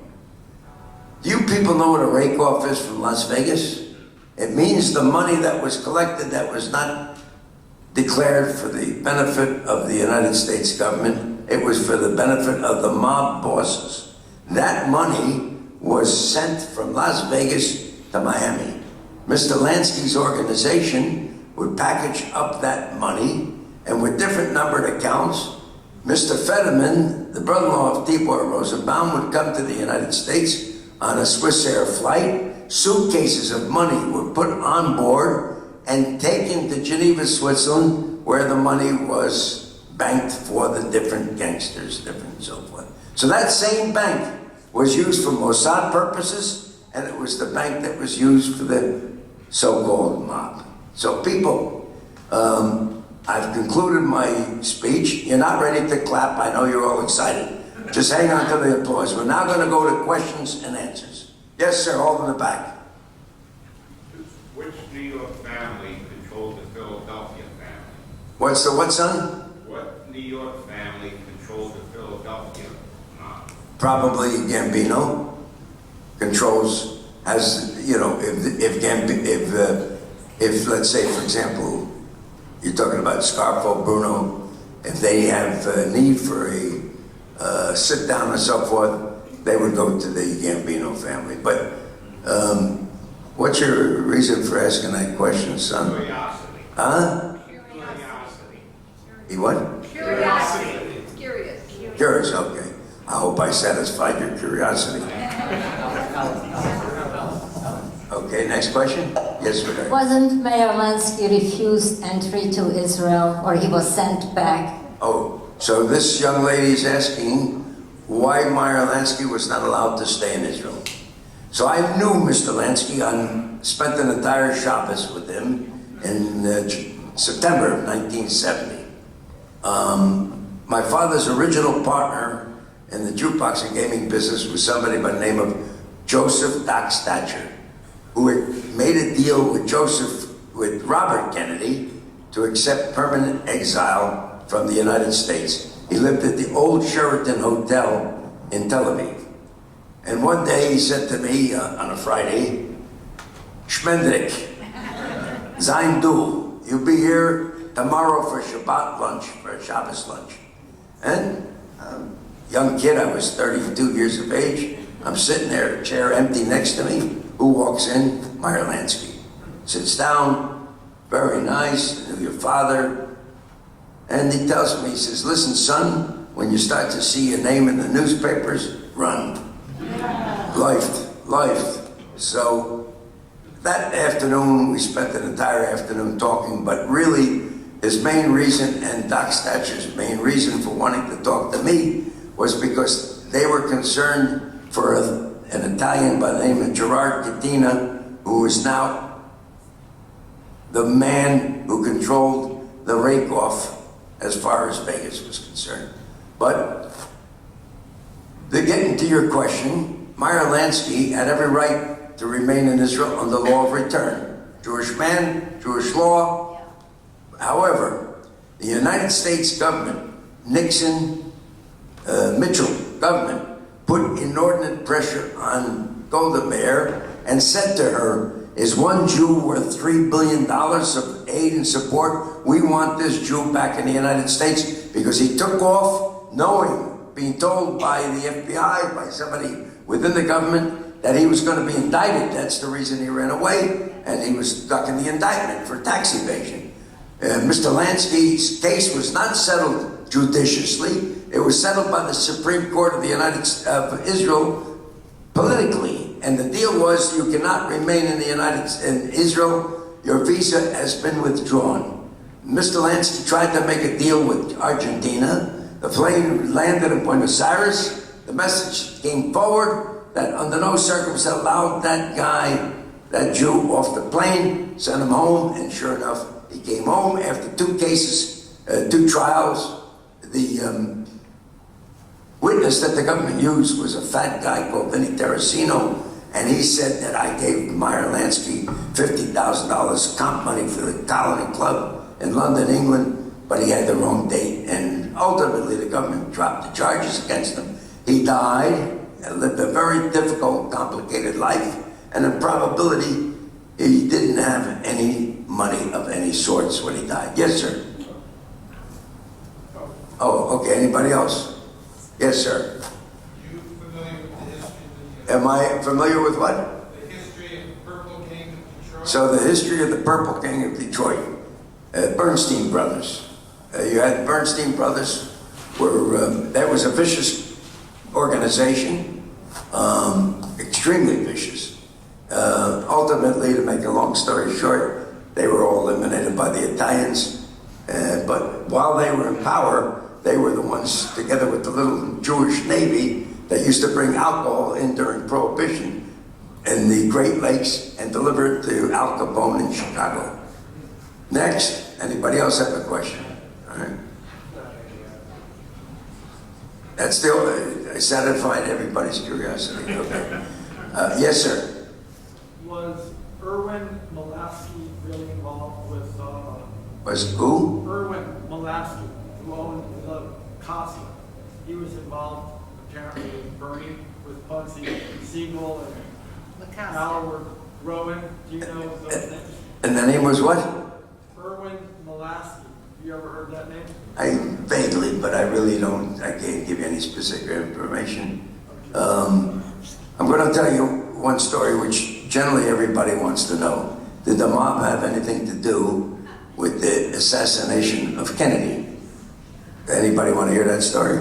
Do you people know what a rake-off is from Las Vegas? It means the money that was collected that was not declared for the benefit of the United States government. It was for the benefit of the mob bosses. That money was sent from Las Vegas to Miami. Mr. Lansky's organization would package up that money, and with different numbered accounts, Mr. Fetterman, the brother-in-law of Tibor Rosenbaum, would come to the United States on a Swiss Air flight. Suitcases of money were put on board and taken to Geneva, Switzerland, where the money was banked for the different gangsters, different and so forth. So that same bank was used for Mossad purposes, and it was the bank that was used for the so-called mob. So people, I've concluded my speech. You're not ready to clap. I know you're all excited. Just hang on to the applause. We're now going to go to questions and answers. Yes, sir, all in the back. Which New York family controlled the Philadelphia family? What's the what, son? What New York family controlled the Philadelphia mob? Probably Gambino controls, as you know, if let's say, for example, you're talking about Scarfo, Bruno, if they have a need for a sit down and so forth, they would go to the Gambino family. But what's your reason for asking that question, son? Curiosity. Huh? Curiosity. You what? Curiosity. Curious. Curious, okay. I hope I satisfied your curiosity. Okay, next question? Yes, sir. Wasn't Meyer Lansky refused entry to Israel, or he was sent back? Oh, so this young lady is asking why Meyer Lansky was not allowed to stay in Israel. So I knew Mr. Lansky. I spent an entire Shabbos with him in September of 1970. My father's original partner in the jukebox and gaming business was somebody by the name of Joseph Doc Stacher, who had made a deal with Robert Kennedy to accept permanent exile from the United States. He lived at the old Sheraton Hotel in Tel Aviv. And one day he said to me on a Friday, Schmendrick, sein du. You'll be here tomorrow for Shabbat lunch, for Shabbos lunch. And young kid, I was 32 years of age. I'm sitting there, chair empty next to me. Who walks in? Meyer Lansky. Sits down, very nice, knew your father. And he tells me, he says, listen, son, when you start to see your name in the newspapers, run. Life. So that afternoon, we spent an entire afternoon talking, but really his main reason and Doc Statcher's main reason for wanting to talk to me was because they were concerned for an Italian by the name of Gerard Cattina, who is now the man who controlled the rake-off as far as Vegas was concerned. But to get into your question, Meyer Lansky had every right to remain in Israel under law of return. Jewish man, Jewish law. However, the United States government, Nixon, Mitchell government, put inordinate pressure on Golda Meir and said to her, is one Jew worth $3 billion of aid and support? We want this Jew back in the United States, because he took off knowing, being told by the FBI, by somebody within the government, that he was going to be indicted. That's the reason he ran away, and he was stuck in the indictment for tax evasion. Mr. Lansky's case was not settled judiciously. It was settled by the Supreme Court of the Israel politically. And the deal was, you cannot remain in in Israel. Your visa has been withdrawn. Mr. Lansky tried to make a deal with Argentina. The plane landed in Buenos Aires. The message came forward that under no circumstances allowed that guy, that Jew, off the plane, sent him home, and sure enough, he came home after 2 cases, 2 trials. The witness that the government used was a fat guy called Vinny Terracino, and he said that I gave Meyer Lansky $50,000 comp money for the Colony Club in London, England, but he had the wrong date, and ultimately the government dropped the charges against him. He died and lived a very difficult, complicated life, and in probability, he didn't have any money of any sorts when he died. Yes, sir. Oh, okay. Anybody else? Yes, sir. Are you familiar with the history of Am I familiar with what? the history of the Purple King of Detroit? So the history of the Purple King of Detroit, Bernstein brothers. You had Bernstein brothers. That was a vicious organization, extremely vicious. Ultimately, to make a long story short, they were all eliminated by the Italians. But while they were in power, they were the ones, together with the little Jewish Navy, that used to bring alcohol in during Prohibition in the Great Lakes and deliver it to Al Capone in Chicago. Next, anybody else have a question? All right. That's still, I satisfied everybody's curiosity. Okay. Yes, sir. Was Irwin Malasky really involved with, Was who? Irwin Malasky, who owned the Casa? He was involved apparently with Bernie, with Bugsy Siegel and Howard Rowan. Do you know those names? And the name was what? Irwin Malasky. You ever heard that name? I vaguely, but I really don't, I can't give you any specific information. I'm going to tell you one story which generally everybody wants to know. Did the mob have anything to do with the assassination of Kennedy? Anybody want to hear that story?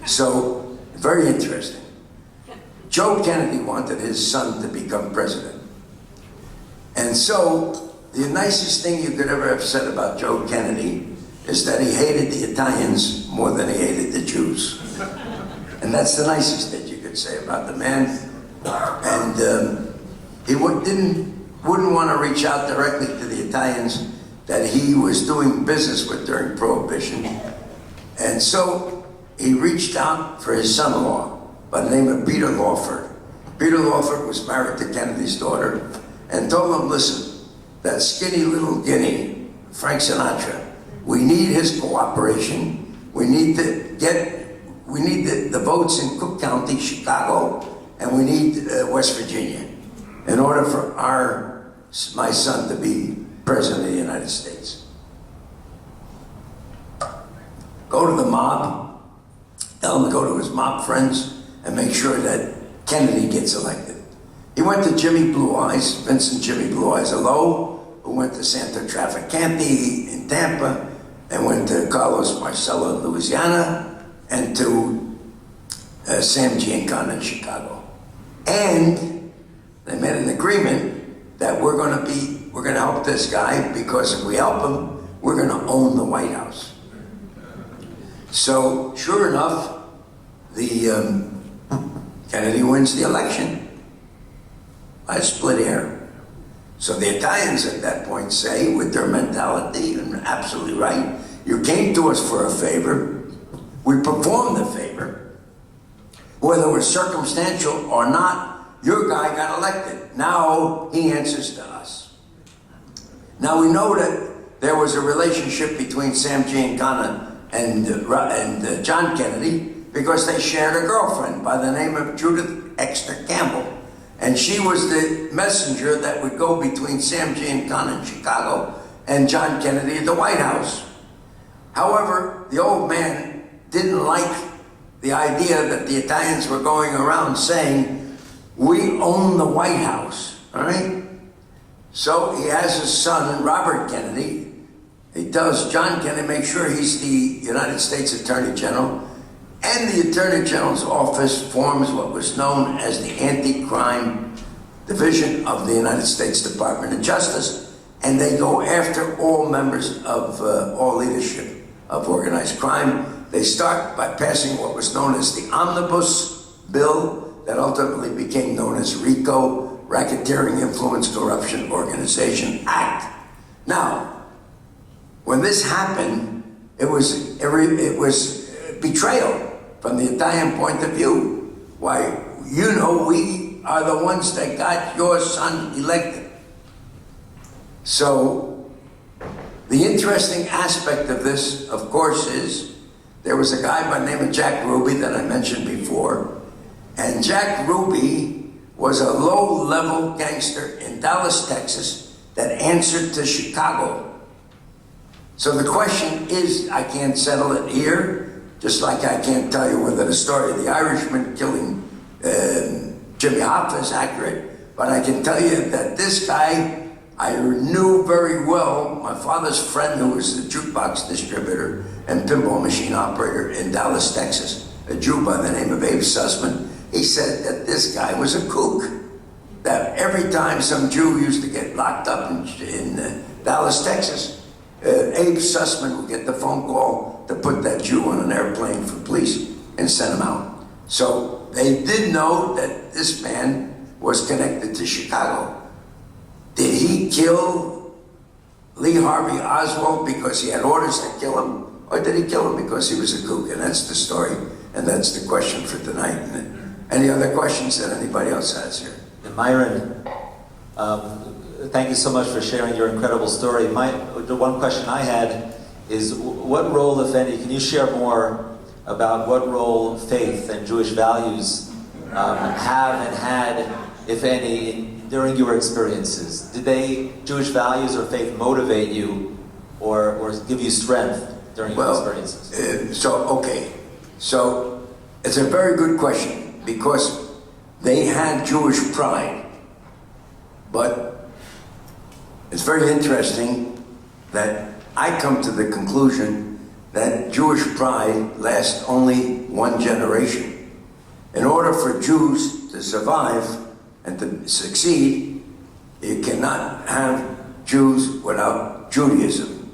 So, very interesting. Joe Kennedy wanted his son to become president. And so, the nicest thing you could ever have said about Joe Kennedy is that he hated the Italians more than he hated the Jews. And that's the nicest that you could say about the man. And he wouldn't want to reach out directly to the Italians that he was doing business with during Prohibition. And so he reached out for his son-in-law by the name of Peter Lawford. Peter Lawford was married to Kennedy's daughter and told him, listen, that skinny little guinea, Frank Sinatra, we need his cooperation. We need the votes in Cook County, Chicago, and we need West Virginia. in order for my son to be president of the United States. Go to the mob, tell him to go to his mob friends and make sure that Kennedy gets elected. He went to Jimmy Blue Eyes, Vincent Jimmy Blue Eyes Allo, who went to Santa Traficante in Tampa, and went to Carlos Marcello in Louisiana, and to Sam Giancana in Chicago. And they made an agreement that we're gonna help this guy, because if we help him, we're gonna own the White House. So, sure enough, Kennedy wins the election by a split hair. So the Italians at that point say, with their mentality, and absolutely right, you came to us for a favor, we performed the favor, whether it was circumstantial or not, your guy got elected. Now he answers to us. Now we know that there was a relationship between Sam Giancana and John Kennedy, because they shared a girlfriend by the name of Judith Exeter Campbell. And she was the messenger that would go between Sam Giancana in Chicago and John Kennedy at the White House. However, the old man didn't like the idea that the Italians were going around saying, we own the White House, all right? So he has his son, Robert Kennedy. He tells John Kennedy, make sure he's the United States Attorney General. And the Attorney General's office forms what was known as the Anti-Crime Division of the United States Department of Justice. And they go after all members of all leadership of organized crime. They start by passing what was known as the Omnibus Bill that ultimately became known as RICO, Racketeering Influence Corruption Organization Act. Now, when this happened, it was betrayal from the Italian point of view. Why, you know, we are the ones that got your son elected. So, the interesting aspect of this, of course, is there was a guy by the name of Jack Ruby that I mentioned before, and Jack Ruby was a low-level gangster in Dallas, Texas, that answered to Chicago. So the question is, I can't settle it here, just like I can't tell you whether the story of the Irishman killing Jimmy Hoffa is accurate, but I can tell you that this guy, I knew very well. My father's friend, who was the jukebox distributor and pinball machine operator in Dallas, Texas, a Jew by the name of Abe Sussman, he said that this guy was a kook. That every time some Jew used to get locked up in Dallas, Texas, Abe Sussman would get the phone call to put that Jew on an airplane for police and send him out. So they did know that this man was connected to Chicago. Did he kill Lee Harvey Oswald because he had orders to kill him? Or did he kill him because he was a kook? And that's the story, and that's the question for tonight. Any other questions that anybody else has here? And Myron, thank you so much for sharing your incredible story. The one question I had is, what role, if any, can you share more about what role faith and Jewish values have and had, if any, during your experiences? Did Jewish values or faith motivate you or give you strength during your experiences? So it's a very good question, because they had Jewish pride, but it's very interesting that I come to the conclusion that Jewish pride lasts only one generation. In order for Jews to survive and to succeed, you cannot have Jews without Judaism.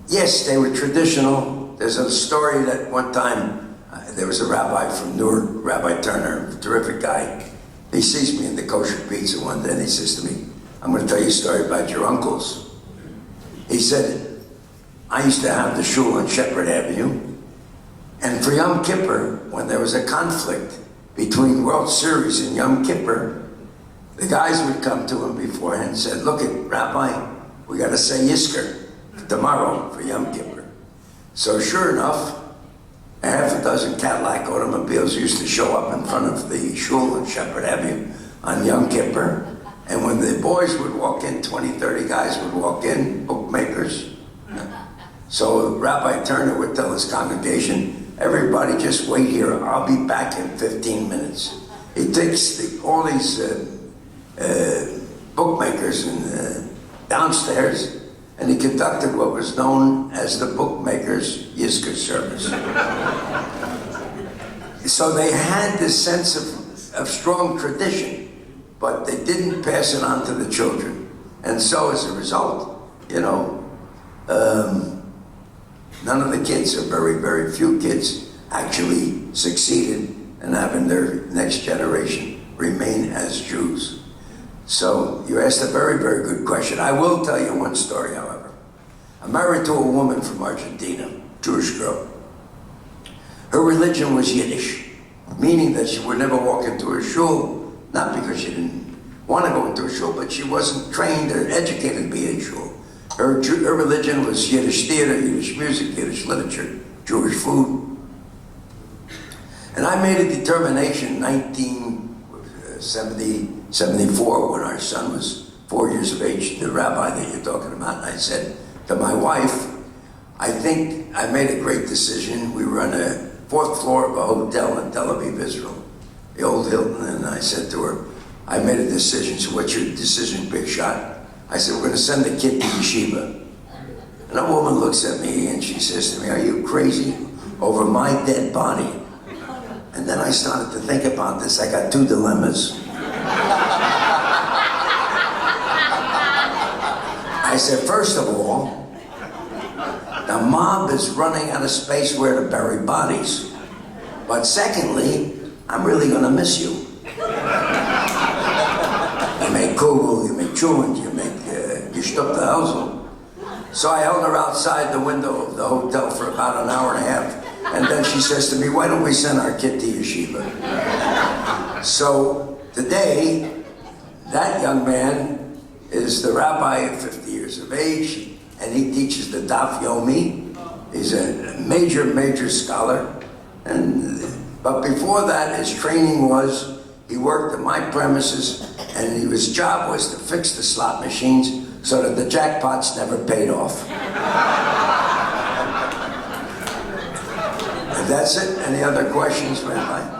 Yes, they were traditional. There's a story that one time there was a rabbi from Newark, Rabbi Turner, a terrific guy. He sees me in the kosher pizza one day and he says to me, I'm going to tell you a story about your uncles. He said, I used to have the shul on Shepherd Avenue, and for Yom Kippur, when there was a conflict between World Series and Yom Kippur, the guys would come to him beforehand and said, look, Rabbi, we got to say Yizkor tomorrow for Yom Kippur. So sure enough, half a dozen Cadillac automobiles used to show up in front of the shul on Shepherd Avenue on Yom Kippur. And when the boys would walk in, 20, 30 guys would walk in, bookmakers. So Rabbi Turner would tell his congregation, everybody just wait here, I'll be back in 15 minutes. He takes all these bookmakers downstairs, and he conducted what was known as the bookmakers' Yizkor service. So they had this sense of strong tradition, but they didn't pass it on to the children. And so as a result, you know, none of the kids, or very, very few kids, actually succeeded in having their next generation remain as Jews. So you asked a very, very good question. I will tell you one story, however. I'm married to a woman from Argentina, Jewish girl. Her religion was Yiddish, meaning that she would never walk into a shul, not because she didn't want to go into a shul, but she wasn't trained or educated to be in shul. Her religion was Yiddish theater, Yiddish music, Yiddish literature, Jewish food. And I made a determination in 1974 when our son was 4 years of age, the rabbi that you're talking about, and I said to my wife, I think I made a great decision. We were on the 4th floor of a hotel in Tel Aviv, Israel, the old Hilton, and I said to her, I made a decision. So what's your decision, big shot? I said, we're going to send the kid to yeshiva. And a woman looks at me and she says to me, are you crazy? Over my dead body? And then I started to think about this. I got 2 dilemmas. I said, first of all, the mob is running out of space where to bury bodies. But secondly, I'm really going to miss you. You make kugel, you make chulent, you make gestopte Hausel. So I held her outside the window of the hotel for about an hour and a half. And then she says to me, why don't we send our kid to yeshiva? So today, that young man is the rabbi at 50 years of age, and he teaches the Daf Yomi. He's a major, major scholar. But before that, his training was, he worked at my premises, and his job was to fix the slot machines so that the jackpots never paid off. And that's it. Any other questions, Rabbi?